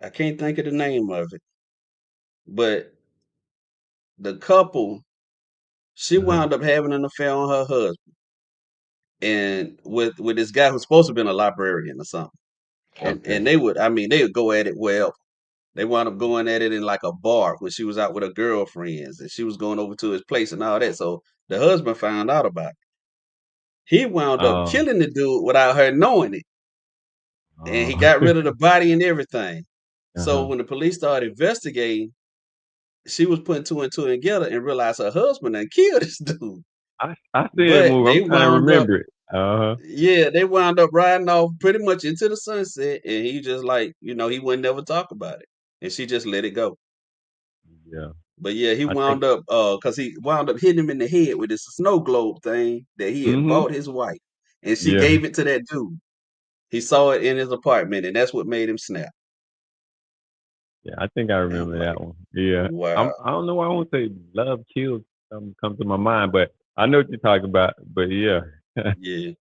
I can't think of the name of it, but the couple, she uh-huh. wound up having an affair on her husband, and with this guy who's supposed to have been a librarian or something. Okay. And they would go at it well. They wound up going at it in like a bar when she was out with her girlfriends and she was going over to his place and all that. So the husband found out about it. He wound up Uh, killing the dude without her knowing it. And he uh, got rid of the body and everything. So uh-huh. when the police started investigating, she was putting two and two together and realized her husband had killed this dude. I see that But movie. I'm trying to remember it. Uh-huh. they wound up riding off pretty much into the sunset. And he just like, he wouldn't never talk about it. And she just let it go. Yeah. But yeah, he I think. wound up because he wound up hitting him in the head with this snow globe thing that he had Hmm. bought his wife, and she Yeah. gave it to that dude. He saw it in his apartment, and that's what made him snap. Yeah. I think I And I'm remember that like, one. Yeah. wow, I don't know why I won't say love kills come to my mind, but I know what you're talking about. But yeah. yeah,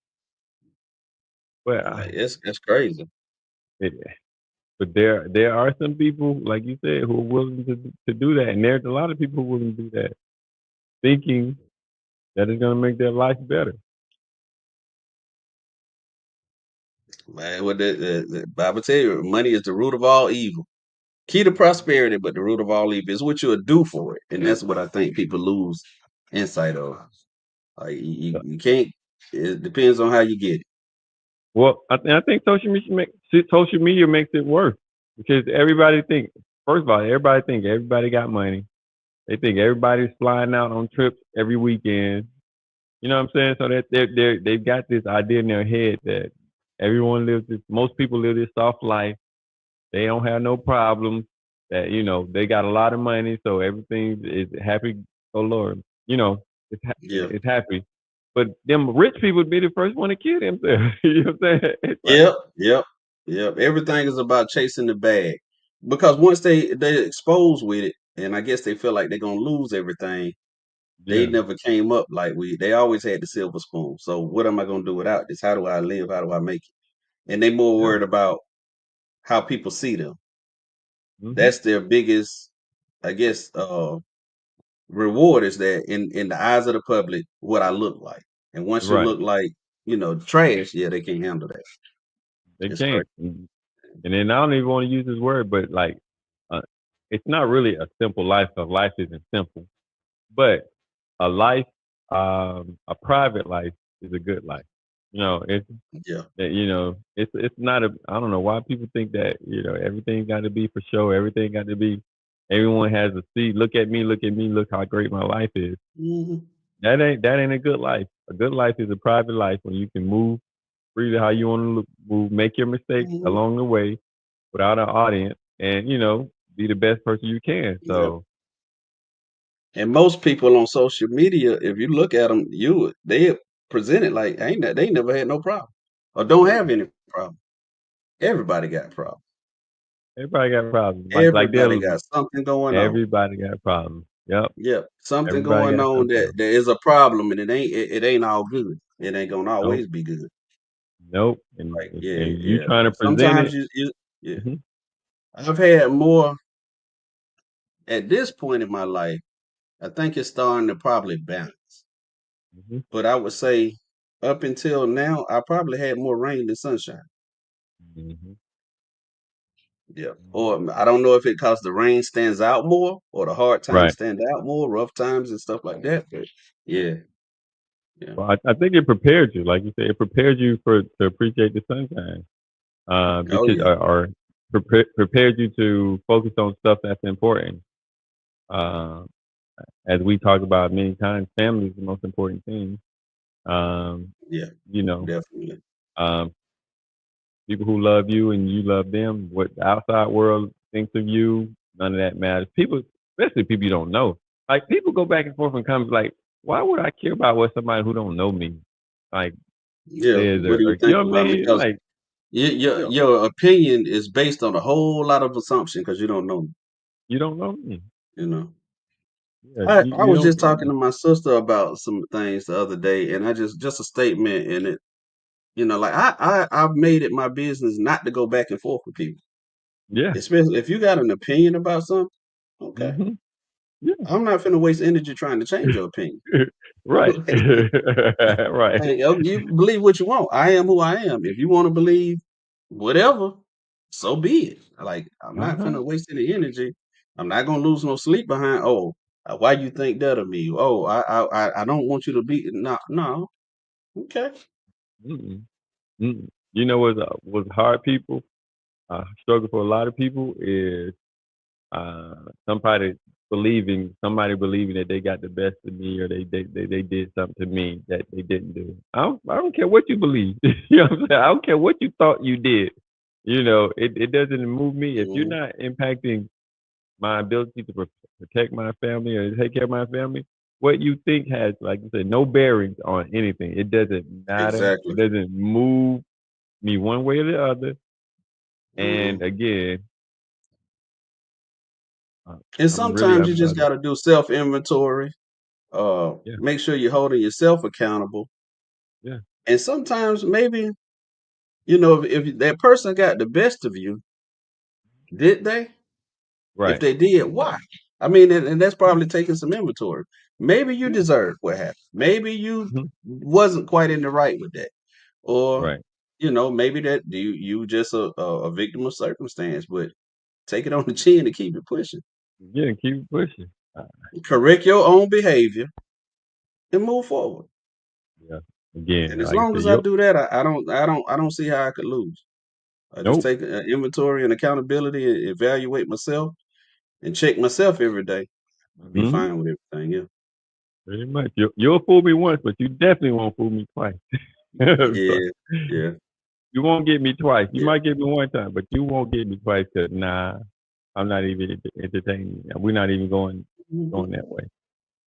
but I'm like it's crazy. it, but there are some people like you said who are willing to do that, and there's a lot of people who are willing to do that, thinking that it's gonna make their life better. Man, what the Bible tell you, money is the root of all evil. Key to prosperity, but the root of all evil is what you'll do for it, and that's what I think people lose insight of. Like you can't. It depends on how you get it. Well, I think social media makes it worse because everybody think. First of all, everybody think everybody got money. They think everybody's flying out on trips every weekend. You know what I'm saying? So that they've got this idea in their head that everyone lives this. Most people live this soft life. They don't have no problems. That they got a lot of money, so everything is happy. Oh Lord, Yeah. it's happy. But them rich people would be the first one to kill themselves. You know what I'm saying? It's like, Yep, yep, yep. Everything is about chasing the bag because once they expose with it, and I guess they feel like they're gonna lose everything. They yeah, never came up like we. They always had the silver spoon. So what am I gonna do without this? How do I live? How do I make it? And they more yeah. worried about how people see them. Hmm. That's their biggest, I guess, reward is that in the eyes of the public, what I look like. And once you Right. look like trash, yeah, they can't handle that. They It's crazy. can't. And then I don't even want to use this word, but like, uh, it's not really a simple life. Because life isn't simple, but a life, a private life is a good life. It's Yeah. it's not a. I don't know why people think that everything got to be for show. Everything got to be. Everyone has a seat. Look at me. Look at me. Look how great my life is. Hmm. That ain't a good life. A good life is a private life when you can move freely how you want to move, make your mistakes Hmm. along the way without an audience, and be the best person you can. Yeah. So And most people on social media, if you look at them, they present it like they never had no problem or don't yeah, have any problem. Everybody got problems. everybody got problems. Like Everybody got something going on. everybody got problems. Yep, Yep, something everybody going got on something. that there is a problem, and it ain't all good. It ain't gonna Nope, always be good. nope. And Like yeah, and you yeah. trying to But present sometimes it. yeah. Hmm. I've had more at this point in my life. I think it's starting to probably balance. Hmm. But I would say up until now, I probably had more rain than sunshine. Hmm. Yeah. Hmm. Or I don't know if it cause the rain stands out more or the hard times Right. stand out more, rough times and stuff like that. But yeah, yeah. Well, I think it prepared you, like you said, it prepared you to appreciate the sunshine. Oh Because yeah. or prepared you to focus on stuff that's important. Uh, as we talk about many times, family is the most important thing. Um, Yeah. you know, Definitely. um, people who love you and you love them. What the outside world thinks of you, none of that matters. People, especially people you don't know, like people go back and forth and comments like, why would I care about what somebody who don't know me like Yeah. says What do you or you think know what I about me? mean? Because Like, you know, your opinion is based on a whole lot of assumption because you don't know me. you don't know me. You know. Yeah, I you was don't just know talking me. to my sister about some things the other day, and I just a statement in it. Like I've made it my business not to go back and forth with people, Yeah. especially if you got an opinion about something. Okay, Hmm. Yeah. I'm not finna waste energy trying to change your opinion. Right. like, Right. you believe what you want. I am who I am. If you want to believe whatever, so be it. Like I'm not Uh-huh. finna waste any energy. I'm not gonna lose no sleep behind. Oh, why you think that of me? Oh, I don't want you to be. No, no. Okay. Mm-mm. Mm-mm. You know what's hard people struggle for a lot of people is uh, somebody somebody believing that they got the best of me or they did something to me that they didn't do. I don't care what you believe. You know what I'm saying? I don't care what you thought you did. It doesn't move me if you're Mhm. not impacting my ability to protect my family or take care of my family. What you think has, like you said, no bearings on anything. It doesn't matter. It Exactly. doesn't move me one way or the other. And Mhm. again, uh, And I'm really sometimes you just about it. got to do self inventory. Yeah, Make sure you're holding yourself accountable. yeah, And sometimes maybe if that person got the best of you, did they? If right. they did, why? I mean, and that's probably taking some inventory. Maybe you Yeah, deserved what happened. Maybe you mhm, wasn't quite in the right with that, or right. maybe that you just a victim of circumstance. But take it on the chin and keep it pushing. Yeah, keep pushing. Uh, Correct your own behavior and move forward. yeah. Again, And as like I long said, as I yo, do that, I don't see how I could lose. I just nope. take inventory and accountability and evaluate myself and check myself every day. I'll be Hmm. fine with everything. Yeah. Pretty much. You'll fool me once, but you definitely won't fool me twice. So, Yeah. Yeah. you won't get me twice. You Yeah. might get me one time, but you won't get me twice. Cause nah, I'm not even entertaining. We're not even going Mhm. that way.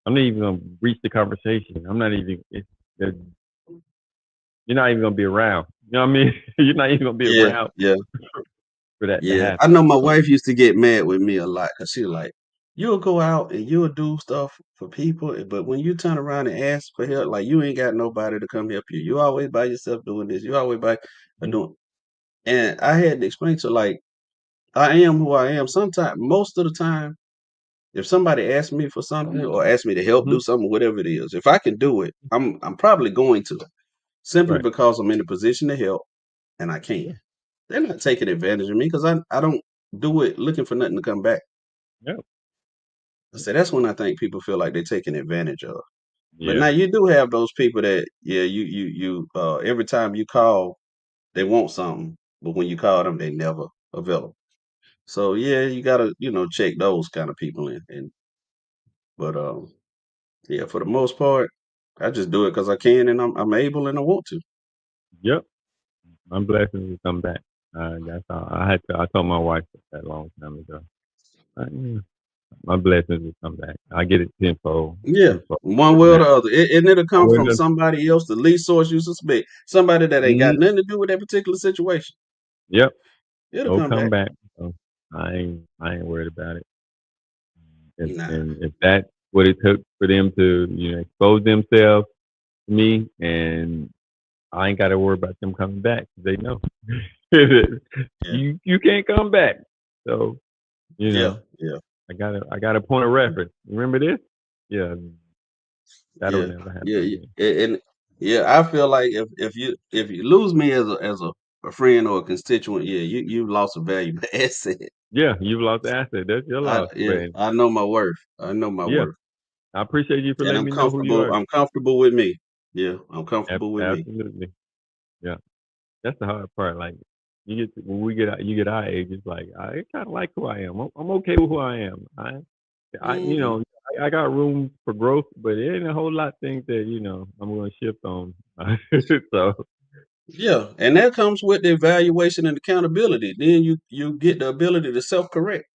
I'm not even gonna reach the conversation. I'm not even. You're not even gonna be around. You know what I mean? You're not even gonna be Yeah. around Yeah. for that to Yeah. I happen. know my So, wife used to get mad with me a lot because she was like, you'll go out and you'll do stuff for people, but when you turn around and ask for help, like you ain't got nobody to come help you. You always by yourself doing this. You always by mhm, doing. And I had to explain to her, like, I am who I am. Sometimes, most of the time, if somebody asks me for something or asks me to help mhm, do something, whatever it is, if I can do it, I'm probably going to, simply right. because I'm in a position to help and I can. Yeah. They're not taking advantage of me because I don't do it looking for nothing to come back. Yeah. I say that's when I think people feel like they're taking advantage of. But Yeah. now you do have those people that you every time you call they want something, but when you call them they never available. So yeah, you gotta check those kind of people in. And but yeah, for the most part, I just do it because I can and I'm able and I want to. Yep. My blessings will come back. That's all. I told my wife that a long time ago. Yeah, my blessings will come back. I get it tenfold. Yeah, Tenfold. one way or Now, the other, and it'll I come from wouldn't. somebody else, the least source you suspect, somebody that ain't got Mm, nothing to do with that particular situation. yep. It'll Go come come back. back. So I ain't worried about it. Nah, And if that's what it took for them to expose themselves to me, and I ain't got to worry about them coming back. They know yeah, you can't come back. So you yeah, know yeah, I got a point of reference. Remember this? Yeah, that'll yeah, never happen yeah, again. and yeah. I feel like if you lose me as a friend or a constituent, yeah, you lost a valuable asset. Yeah, you've lost the asset. That's your loss. Yeah, But I know my worth. I know my yeah, worth, I appreciate you for and letting I'm me know who you comfortable. are. I'm comfortable with me. Yeah, I'm comfortable with me. Absolutely. Yeah, that's the hard part. Like when we get you get our age, it's like I kind of like who I am. I'm okay with who I am. I Hmm. I got room for growth, but there ain't a whole lot of things that I'm going to shift on. So Yeah, and that comes with the evaluation and accountability. Then you get the ability to self correct.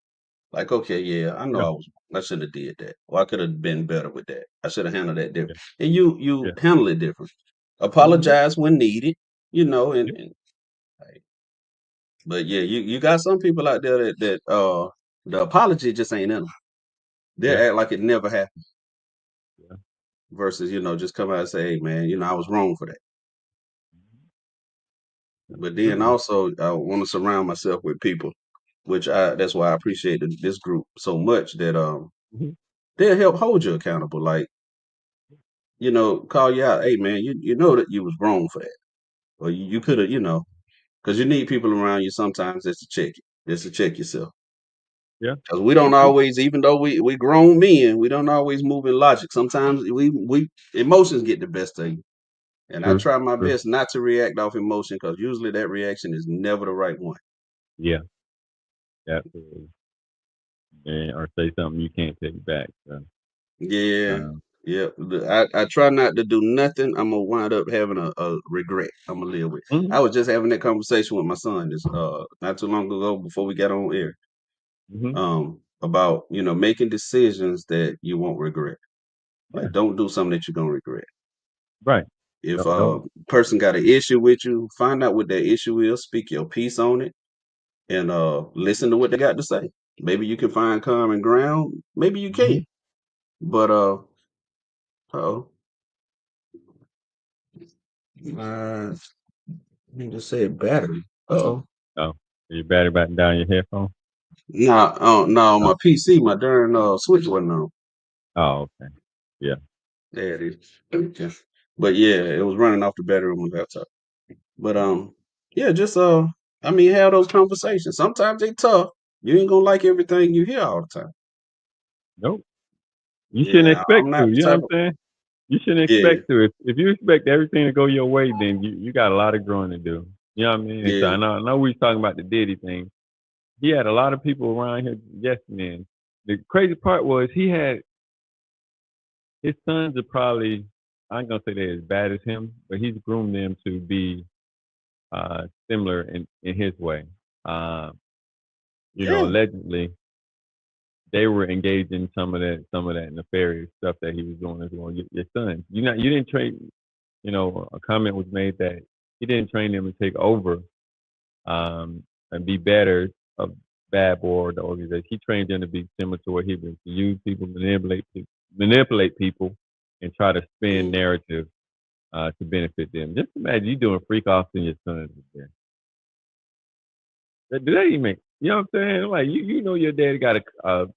Like, okay, yeah, I know yeah, I should have did that, or I could have been better with that. I should have handled that yeah, different. And you yeah. handle it different. Hmm. Apologize when needed, Yeah, like, but yeah, you got some people out there that the apology just ain't in them. They yeah, act like it never happened. yeah. Versus, just come out and say, hey man, I was wrong for that. But then Absolutely. also I want to surround myself with people, which that's why I appreciate this group so much that Hmm. they'll help hold you accountable. Like, call you out, hey man, you know that you was wrong for that. Or you could have, because you need people around you sometimes just to check it, just to check yourself. Yeah. Because we don't Mhm. always, even though we grown men, we don't always move in logic. Sometimes we emotions get the best of you. And I True. try my True. best not to react off emotion because usually that reaction is never the right one. Yeah. Absolutely. And or say something you can't take back. So, Yeah. um, Yeah. I try not to do nothing. I'm gonna wind up having a regret. I'm gonna live with. mhm, I was just having that conversation with my son this not too long ago before we got on air. mhm. About making decisions that you won't regret. Yeah. Like don't do something that you're gonna regret. Right. If Don't. a person got an issue with you, find out what that issue is, speak your piece on it, and listen to what they got to say. Maybe you can find common ground. Maybe you Mhm. can't. But oh, I need to say battery. Oh, Oh, you better batten down your headphones. no, no, Oh. my PC, my darn switch wasn't on. Oh. Okay. Yeah. There it is. Okay. But yeah, it was running off the battery on my laptop. But yeah, just I mean, have those conversations. Sometimes they tough. You ain't gonna like everything you hear all the time. Nope. You shouldn't Yeah, expect I'm to. not the You know what type I'm of saying? You shouldn't yeah, expect to. If you expect everything to go your way, then you got a lot of growing to do. You know what I mean? And so yeah, I know we was talking about the Diddy thing. He had a lot of people around here, yes men. The crazy part was he had his sons are probably I ain't gonna say they're as bad as him, but he's groomed them to be similar in his way. Uh, yeah, allegedly they were engaged in some of that nefarious stuff that he was doing as well. Your sons, you didn't train. A comment was made that he didn't train them to take over and be better a bad boy or the organization. He trained them to be similar to what he was to use people, manipulate people, and try to spin mm, narrative to benefit them. Just imagine you doing freak offs and your sons is there. Do that even make you know what I'm saying? Like your dad got a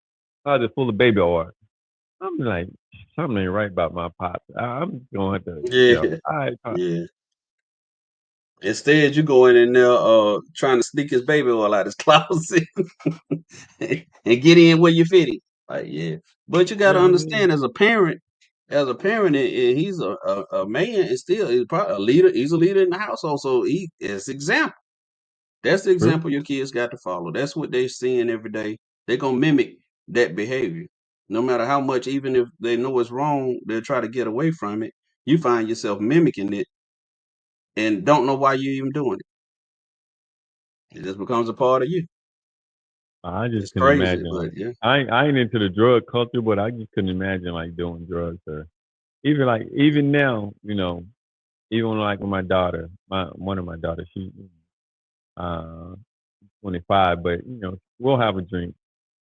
closet full of baby oil. I'm like, something ain't right about my pops. I'm going to have to, yeah, yeah. Instead, you going in there trying to sneak his baby oil out his closet and get in where you fit it. Like, yeah. But you you gotta know what I mean? understand as a parent. as a parent, and he's a man, and still he's probably a leader. He's a leader in the household, so he is example. That's the True. example your kids got to follow. That's what they're seeing every day. They're gonna mimic that behavior, no matter how much. Even if they know it's wrong, they'll try to get away from it. You find yourself mimicking it and don't know why you're even doing it. It just becomes a part of you. I just It's couldn't crazy, imagine. but Like, yeah, I ain't into the drug culture, but I just couldn't imagine like doing drugs or even now, even like with my daughter, one of my daughters, she uh 25, but we'll have a drink,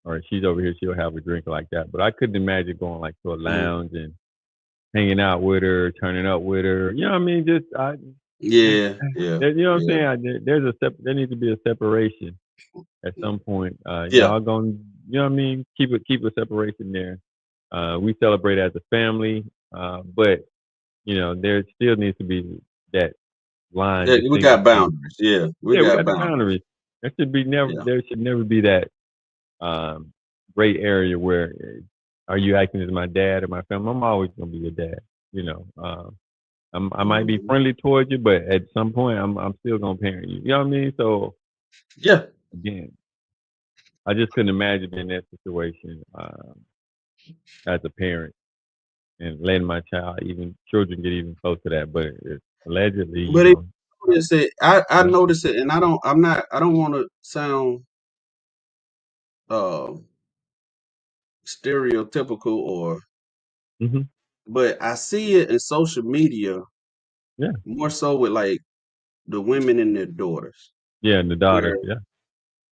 or she's over here, she'll have a drink like that. But I couldn't imagine going like to a mm, lounge and hanging out with her, turning up with her. You know what I mean? Just yeah, yeah, you know what I'm yeah, saying? There needs to be a separation at some point. yeah, Y'all gonna, you know what I mean? Keep a separation there. We celebrate as a family, but there still needs to be that line yeah. We got distinguishing. boundaries. Yeah, we Yeah, we got got the boundaries. boundaries. There should be never. Yeah, There should never be that um, gray area where are you acting as my dad or my family? I'm always gonna be your dad. You know, I might be hmm friendly towards you, but at some point, I'm still gonna parent you. You know what I mean? So yeah. again, I just couldn't imagine in that situation as a parent and letting my child, even children, get even close to that. But allegedly, But it, notice it, I yeah. notice it, and I don't want to sound uh stereotypical or, Hmm. but I see it in social media Yeah, more so with like the women and their daughters, yeah, and the daughters, where yeah.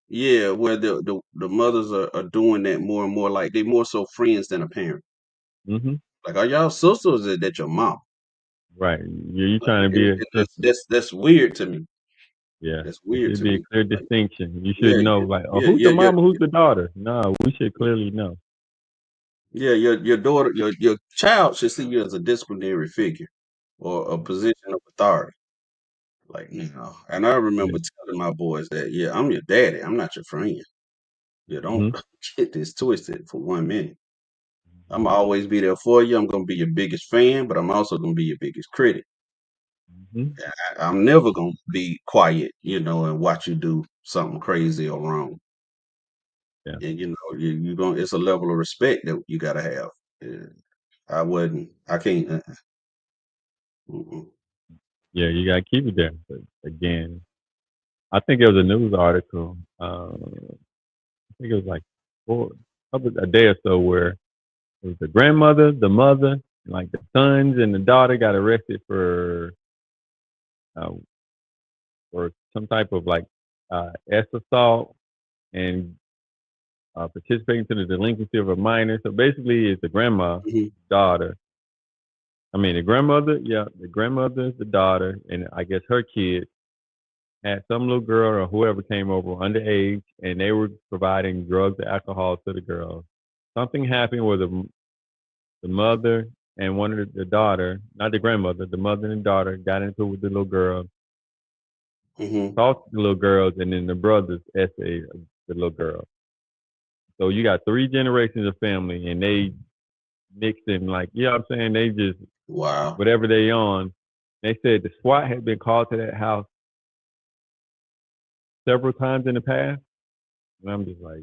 yeah, where the mothers are doing that more and more, like they more so friends than a parent. Hmm. Like, are y'all sisters or is that your mom? Right. You Like, trying to be a and sister. that's weird to me. Yeah. That's There weird should to be a me. clear Like, distinction. You should yeah, know, like, oh, yeah, who's the yeah, mama, who's the daughter? No, we should clearly know. yeah. Your daughter, your child should see you as a disciplinary figure or a position of authority. Like, and I Yeah. remember telling my boys that, yeah, I'm your daddy. I'm not your friend. Yeah, don't Hmm. get this twisted for 1 minute. I'm always be there for you. I'm gonna be your biggest fan, but I'm also gonna be your biggest critic. Hmm. I'm never gonna be quiet, and watch you do something crazy or wrong. Yeah. And you going it's a level of respect that you gotta have. Yeah, I can't. Mm-mm. Yeah, you gotta keep it there. But again, I think there was a news article. I think it was like a day or so where it was the grandmother, the mother, and like the sons and the daughter got arrested uh, for some type of like S assault and participating to the delinquency of a minor. So basically, it's the grandma, Mhm, daughter. I mean, the grandmother, yeah, the grandmother, the daughter, and I guess her kid had some little girl or whoever came over underage, and they were providing drugs and alcohol to the girl. Something happened where the mother and one of the daughter, not the grandmother, the mother and daughter got into it with the little girl, mhm. talked to the little girls, and then the brothers essayed the little girl. So you got three generations of family, and they mixed in like, you know what I'm saying? They just Wow. whatever they on. They said the SWAT had been called to that house several times in the past, and I'm just like,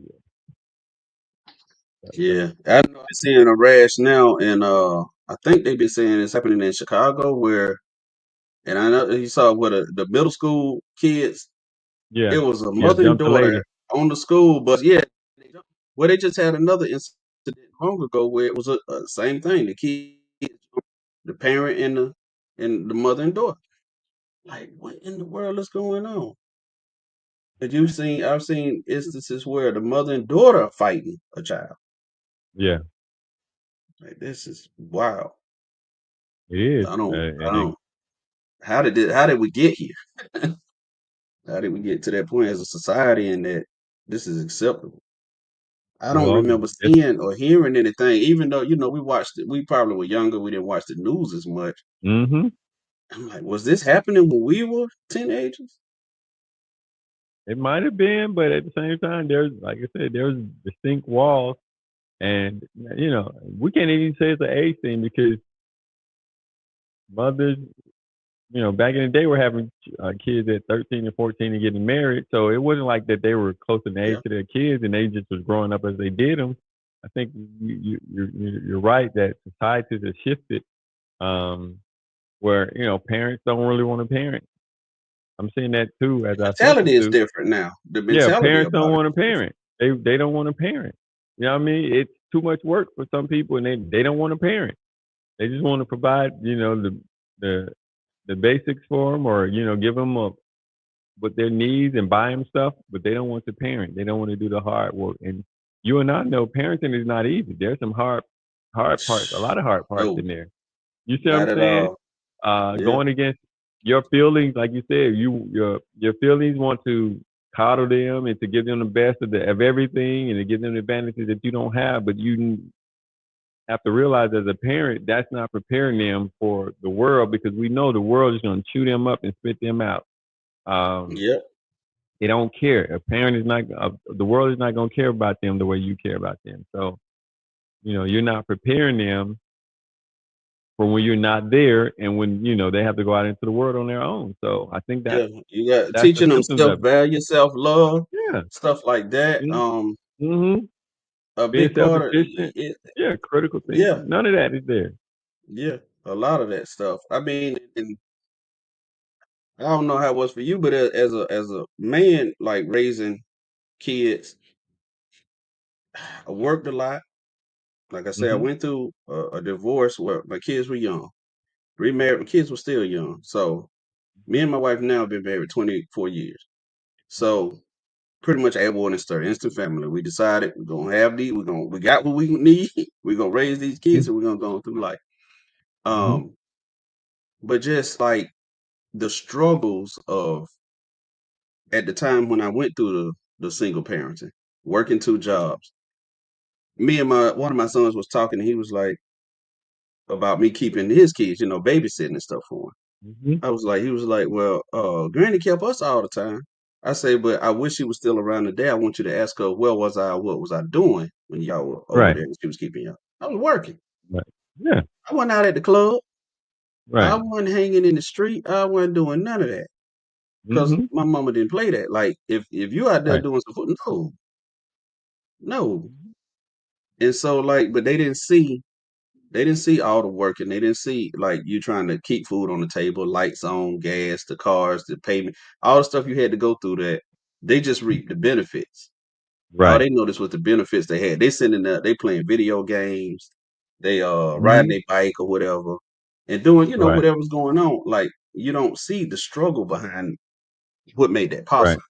yeah, Yeah, I know they're seeing a rash now, and I think they've been saying it's happening in Chicago, where, and I know you saw what the middle school kids. yeah, It was a yeah. mother and Jumped the daughter lady. on the school bus. Yeah, well, they just had another incident long ago where it was a same thing. The kids, the parent and the mother and daughter. Like, what in the world is going on? Have you seen? I've seen instances where the mother and daughter are fighting a child. Yeah, Like, this is wild. it is. I don't. How did we get here? How did we get to that point as a society and that this is acceptable? I don't Well, remember it's, seeing or hearing anything, even though, we watched it. We probably were younger. We didn't watch the news as much. mm-hmm. I'm like, was this happening when we were teenagers? It might have been, but at the same time, there's like I said, there's distinct walls And we can't even say it's an age thing because mothers, back in the day, were having kids at 13 and 14 and getting married. So it wasn't like that they were close in age Yeah. to their kids and they just was growing up as they did them. I think you're right that societies have shifted, um, where parents don't really want to parent. I'm seeing that too as I Mentality is substitute. different now. The Yeah, mentality parents don't about it want to is different. parent. They don't want to parent. You know what I mean? It's too much work for some people, and they don't want to parent. They just want to provide the the basics for them, or give them what their needs and buy them stuff, but they don't want to parent. They don't want to do the hard work. And you and I know parenting is not easy. There's some hard parts, a lot of hard parts No, in there. You see what not I'm at saying? all. Yeah. Going against your feelings, like you said, your feelings want to coddle them and to give them the best of everything and to give them the advantages that you don't have, but you have to realize as a parent that's not preparing them for the world because we know the world is going to chew them up and spit them out. Um, Yep. they don't care. A parent is not. The world is not going to care about them the way you care about them. So you're not preparing them for when you're not there and when they have to go out into the world on their own. So I think Yeah. You got that's the teaching them symptoms self of it. value, self love, Yeah. stuff like that. Mm-hmm. A Being big self part of sufficient. it. Yeah. Critical Yeah. thinking. None of that is there. Yeah. A lot of that stuff. I mean, and I don't know how it was for you, but as a man, like raising kids, I worked a lot. Like I said, I Mm-hmm. went through a divorce where my kids were young. Remarried, my kids were still young. So me and my wife now have been married 24 years. So pretty much add one and start instant family. We decided we're gonna have these. We got what we need. We're gonna raise these kids, and we're gonna go through life. Mm-hmm. Um, but just like the struggles of at the time when I went through the single parenting, working two jobs. Me and my one of my sons was talking, and he was like about me keeping his kids, babysitting and stuff for him. Mm-hmm. He was like, well, Granny kept us all the time. I say, but I wish she was still around today. I want you to ask her, where was I? What was I doing when y'all were over Right. there and she was keeping y'all? I was working. Right. Yeah. I wasn't out at the club. I Right. wasn't hanging in the street. I wasn't doing none of that because Mm-hmm. my mama didn't play that. Like, if you out there Right. doing some foot, no, no. And so, like, but they didn't see all the work and they didn't see like you trying to keep food on the table, lights on, gas, the cars, the payment, all the stuff you had to go through that. They just reaped the benefits. All Right. they noticed was the benefits they had. They sitting there, they playing video games, they riding Mm-hmm. their bike or whatever, and doing, Right. whatever's going on. Like you don't see the struggle behind what made that Right. possible.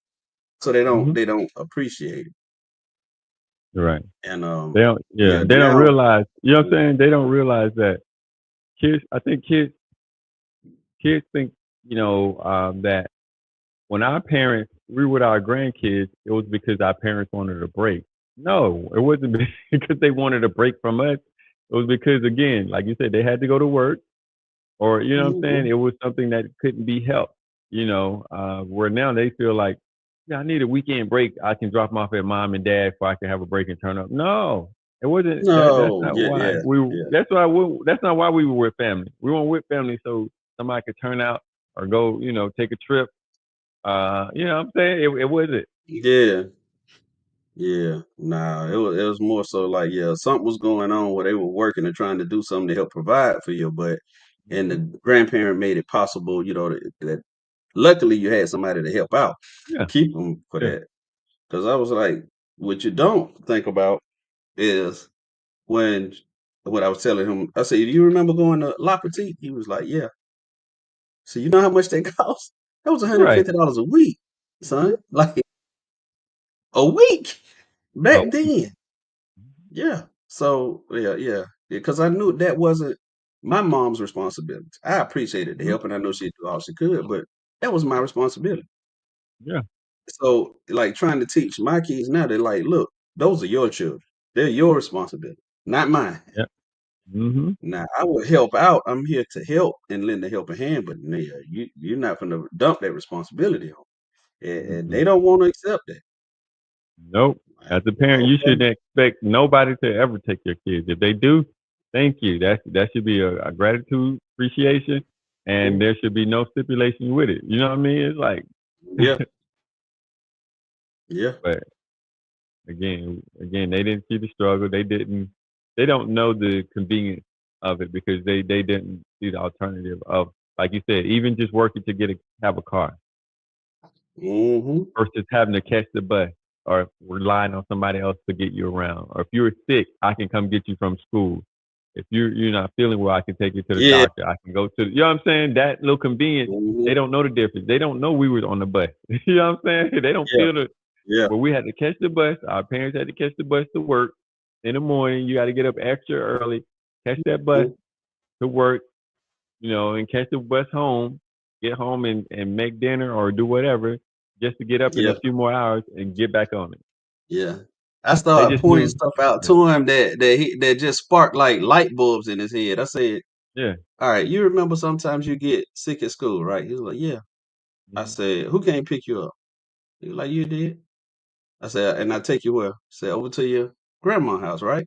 So they don't Mm-hmm. they don't appreciate it. Right. And They don't. Yeah. yeah, They don't now realize. You know what I'm saying? They don't realize that kids. I think kids think that when our parents we were with our grandkids, it was because our parents wanted a break. No, it wasn't because they wanted a break from us. It was because, again, like you said, they had to go to work, or you know what I'm saying. mhm, It was something that couldn't be helped. Where now they feel like, yeah, I need a weekend break. I can drop them off at mom and dad before I can have a break and turn up. No, it wasn't that. That's no, not yeah, why yeah, we. yeah. That's why we. That's not why we were with family. We weren't with family so somebody could turn out or go, take a trip. You know what I'm saying? It wasn't. Yeah, yeah. Nah, it was more so like, yeah, something was going on where they were working and trying to do something to help provide for you, but and the Mhm. grandparent made it possible, that luckily you had somebody to help out, Yeah, keep them for yeah, that. Because I was like, what you don't think about is when what I was telling him, I said, do you remember going to La Petite? He was like, yeah. So you know how much they cost? That was right. $150 a week, son. Like a week back Oh, then. Yeah. So yeah. Because I knew that wasn't my mom's responsibility. I appreciated the mhm. help and I know she'd do all she could, but that was my responsibility. Yeah, So like trying to teach my kids now, they're like, look, those are your children. They're your responsibility, not mine. yeah. Hmm. Now I will help out. I'm here to help and lend a helping hand, but yeah, you're not gonna dump that responsibility on. And Hmm. they don't want to accept that. Nope. As a parent, you Okay. shouldn't expect nobody to ever take your kids. If they do, thank you. That should be a gratitude, appreciation, and Mhm. there should be no stipulation with it. You know what I mean? It's like, Yeah. Yeah. but again, they didn't see the struggle. They don't know the convenience of it because they didn't see the alternative of, like you said, even just working to have a car Mm-hmm. versus having to catch the bus or relying on somebody else to get you around. Or if you're sick, I can come get you from school. If you're not feeling well, I can take you to the Yeah. doctor. I can go to, you know what I'm saying? That little convenience, Mm-hmm. they don't know the difference. They don't know we were on the bus. You know what I'm saying? They don't Yeah. feel the, Yeah. but we had to catch the bus. Our parents had to catch the bus to work in the morning. You got to get up extra early, catch that bus Mhm. to work, and catch the bus home, get home and make dinner or do whatever just to get up in a Yeah. few more hours and get back on it. Yeah. I They started just pointing knew. stuff out Yeah. to him that just sparked like light bulbs in his head. I said, Yeah. "All right, you remember sometimes you get sick at school, right?" He was like, "Yeah." I Mhm. said, "Who came pick you up?" He was like, "You did." I said, "And I take you where?" I said, "Over to your grandma's house, right?"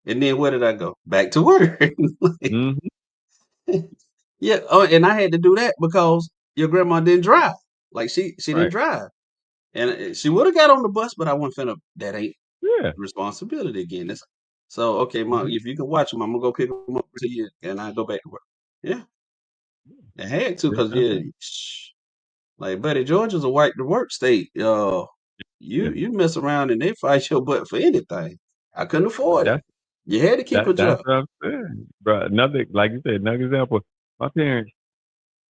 And then where did I go? Back to work. Like, Mhm. yeah. Oh, and I had to do that because your grandma didn't drive. Like she didn't Right. drive, and she would have got on the bus, but I wasn't finna. That ain't Yeah. responsibility again. So okay, mom, Mhm. if you can watch them, I'm gonna go pick them up to you, and I go back to work. Yeah, I had to, Yes, cause that's yeah, right. like buddy, Georgia's a white to work state. Yeah. You mess around and they fight your butt for anything. I couldn't afford it. That's You had to keep a that's job. what I'm saying. But another, like you said, another example. My parents,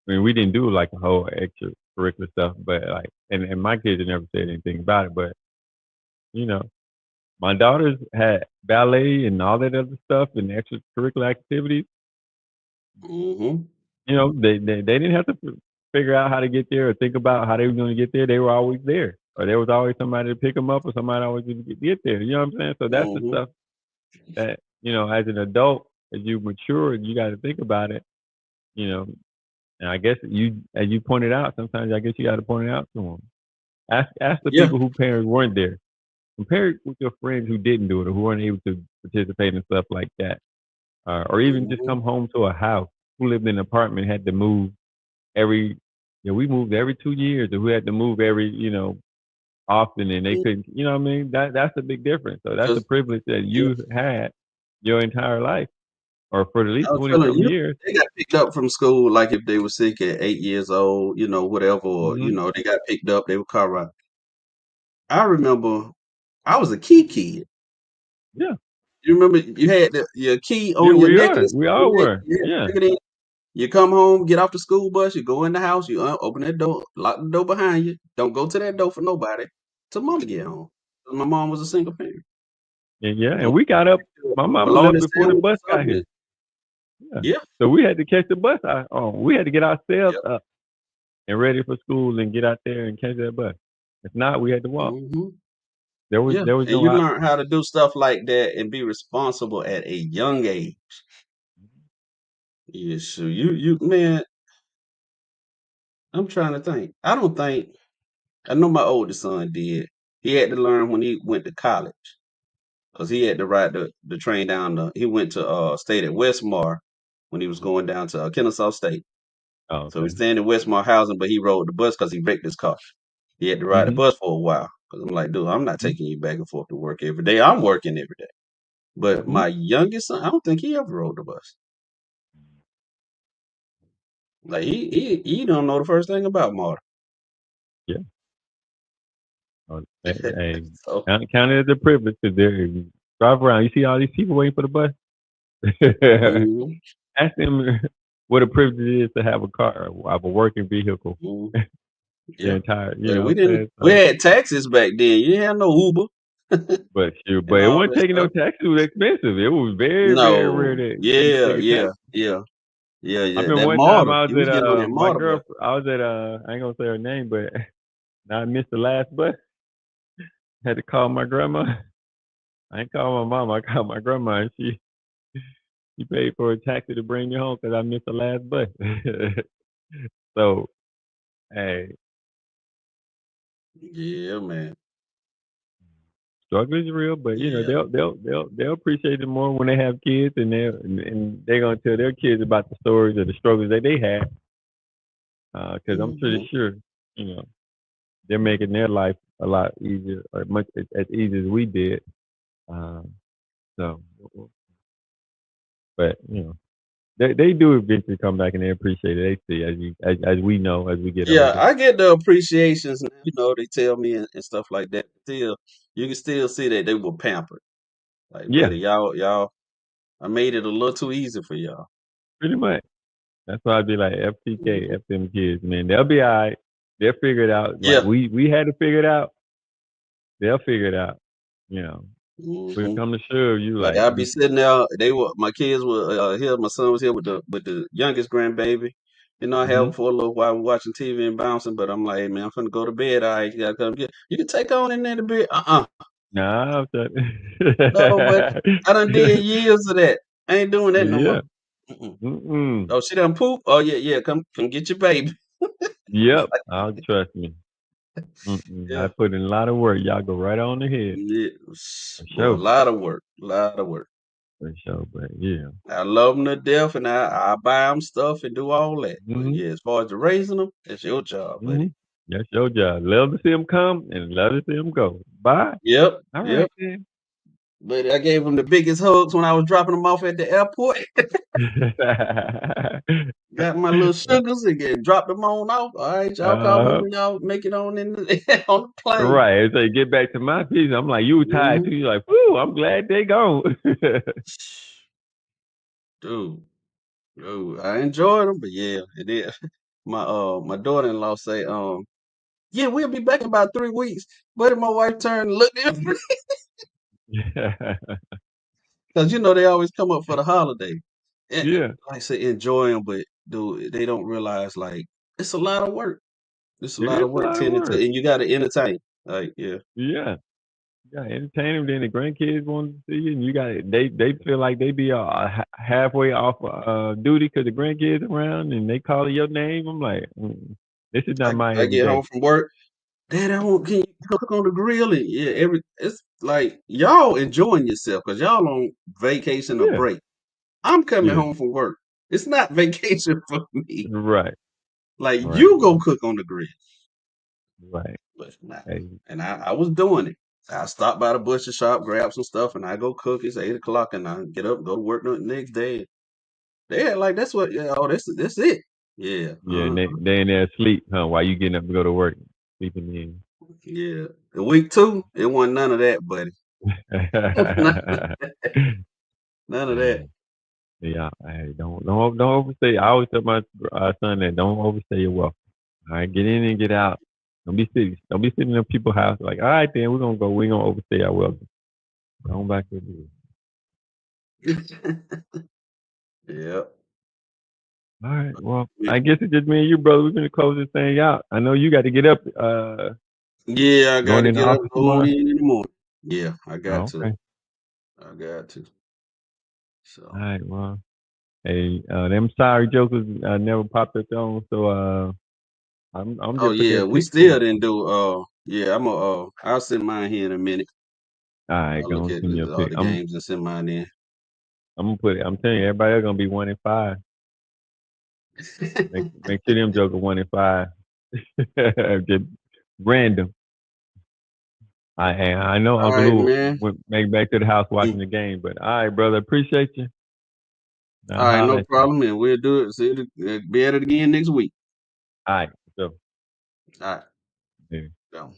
I mean, we didn't do like a whole extracurricular stuff, but like, and my kids had never said anything about it. But you know, my daughters had ballet and all that other stuff and extracurricular activities. Hmm. They didn't have to figure out how to get there or think about how they were going to get there. They were always there, or there was always somebody to pick them up, or somebody always to get there. You know what I'm saying? So that's the Hmm. stuff that as an adult, as you mature, you got to think about it. You know, and I guess as you pointed out, sometimes I guess you got to point it out to them. Ask the Yeah. people whose parents weren't there. Compare it with your friends who didn't do it or who weren't able to participate in stuff like that, or even just Hmm. come home to a house. Who lived in an apartment had to move every we moved every 2 years and we had to move every often and they couldn't, you know what I mean, that's a big difference. So that's a Because privilege that you had your entire life or for at I least was 20 telling something you, years. they got picked up from school like if they were sick at 8 years old, whatever, or, Hmm. they got picked up, they were car ride. I remember I was a key kid. Yeah. You remember you had your key Yeah, on your necklace we when all were. you had to Yeah. stick it in. You come home, get off the school bus, you go in the house, you open that door, lock the door behind you. Don't go to that door for nobody till mama get home. 'Cause my mom was a single parent. And Mom we got up, cooked my you a mama left bologna before the sandwich bus or got something. here. Yeah. Yeah. So we had to catch the bus we had to get ourselves Yep. up and ready for school and get out there and catch that bus. If not, we had to walk. Hmm. There was Yeah. there was And no you option. learn how to do stuff like that and be responsible at a young age. Yeah, sure. You man, I'm trying to think. I don't think I know my oldest son did. He had to learn when he went to college because he had to ride the train down. He went to stayed at Westmar when he was going down to Kennesaw State. Oh, So he's okay. staying in Westmar housing, but he rode the bus because he wrecked his car. He had to ride the Hmm. bus for a while because I'm like, dude, I'm not taking you back and forth to work every day. I'm working every day. But Hmm. my youngest son, I don't think he ever rode the bus. Like he don't know the first thing about motor. Yeah. Hey, So count it as a privilege to drive around. You see all these people waiting for the bus. mhm, Ask them what a privilege it is to have a car, have a working vehicle. mhm, The yeah. entire, you But know we what I'm didn't. saying? We So, had taxis back then. You didn't have no Uber but and it all wasn't that taking no stuff. taxi. It was expensive. It was very, very rare No. that you could Yeah, take a yeah, taxi. yeah, yeah, I yeah. remember That one time martyr. I was You was at getting on that my martyr bus. girl. I was at I ain't gonna say her name, but I missed the last bus. Had to call my grandma. I ain't call my mom. I called my grandma, and she paid for a taxi to bring me home because I missed the last bus. So, hey, Yeah, man. struggle is real, but Yeah. they'll appreciate it more when they have kids, and they're gonna tell their kids about the stories or the struggles that they had. Because I'm pretty sure, you know, they're making their life a lot easier, or much as easy as we did. Um, so, but you know, they do eventually come back and they appreciate it. They see as we know as we get Yeah, older. I get the appreciations. You know, they tell me and stuff like that. Still, you can still see that they were pampered. Like, Yeah, buddy, y'all, I made it a little too easy for y'all. pretty much. That's why I'd be like FTK, Mhm. F them kids, man. They'll be all right. They'll figure it out. Like Yeah. we had to figure it out. They'll figure it out. You know, when it hmm comes to sure you Like like I'd be sitting there. My kids were here. My son was here with the youngest grandbaby. You know, I have him mm-hmm. for a little while, watching TV and bouncing. But I'm like, hey, man, I'm finna go to bed. All right, you gotta come get. You can take on in there to bed. Nah, No, but I done did years of that. I ain't doing that no more. yeah. Mm-mm. Mm-mm. Oh, she done poop. Oh yeah. Come get your baby. Yep. I'll trust me. Mm-mm. I Yeah. put in a lot of work. Y'all go right on ahead. Yeah. For Boy, a sure. lot of work. A lot of work. For sure. But yeah. I love them to death, and I buy them stuff and do all that. But Mm-hmm. yeah, as far as the raising them, that's your job, Mm-hmm. buddy. That's your job. Love to see them come and love to see them go. Bye. Yep, All right yep. then. But I gave them the biggest hugs when I was dropping them off at the airport. Got my little sugars and dropped them on off. All right, y'all call me uh, when y'all make it on in the, on the plane. right. So you get back to my piece. I'm like, you were tired hmm too. You're like, whoo, I'm glad they gone. Dude, dude, I enjoyed them, but yeah, it is. My daughter-in-law say, yeah, we'll be back in about 3 weeks. But my wife turned and looked at me because you know they always come up for the holiday. And yeah. like I say, enjoy them, but dude, they don't realize like it's a lot of work. It's a It lot is of a work lot of tending to, work. and you got to entertain. Like, yeah, Yeah. Yeah, entertain them. Then the grandkids want to see you, and you got they feel like they be halfway off duty because the grandkids around, and they calling your name. I'm like, this is not my I get home everyday. from work. Dad, can you cook on the grill? And yeah, it's like y'all enjoying yourself because y'all on vacation or Yeah, break. I'm coming yeah, home from work. It's not vacation for me. right, Like right, you go right, cook on the grill, right. but not. Hey, And I was doing it. I stopped by the butcher shop, grab some stuff, and I go cook. It's 8 o'clock, and I get up, go to work the next day. They had like that's what. Yeah, oh, that's it. Yeah, yeah, and they in there asleep, huh? While you getting up to go to work, sleeping in. yeah. And week 2, it wasn't none of that, buddy. None of that. Yeah, hey, don't overstay. I always tell my son that don't overstay your welcome. All right, get in and get out. Don't be sitting in people's house like, all right, then we're gonna go. We're gonna overstay our welcome. Going back to the. Yep. All right. Well, I guess it's just me and you, brother. We're gonna close this thing out. I know you got to get up. Yeah, I got Going to in the get up office and go tomorrow. in the morning. Yeah, I got Oh, to. okay. I got to. All So. right. Well, hey, them sorry jokers never popped up on. So I'm Oh just put yeah, that we pic in. still didn't do. Yeah, I'll send mine here in a minute. All right, I'll look go and at send me a all pic. the games and send mine in. I'm gonna put it. I'm telling you, everybody else gonna be 1-5. Make sure them jokers 1-5. Just random. I know All Uncle right, Lou man. went back to the house Mm. watching the game, but all right, brother, appreciate you. All I'll right, holler no at you. problem, and we'll do it. See, be at it again next week. All right, so All right, yeah. go.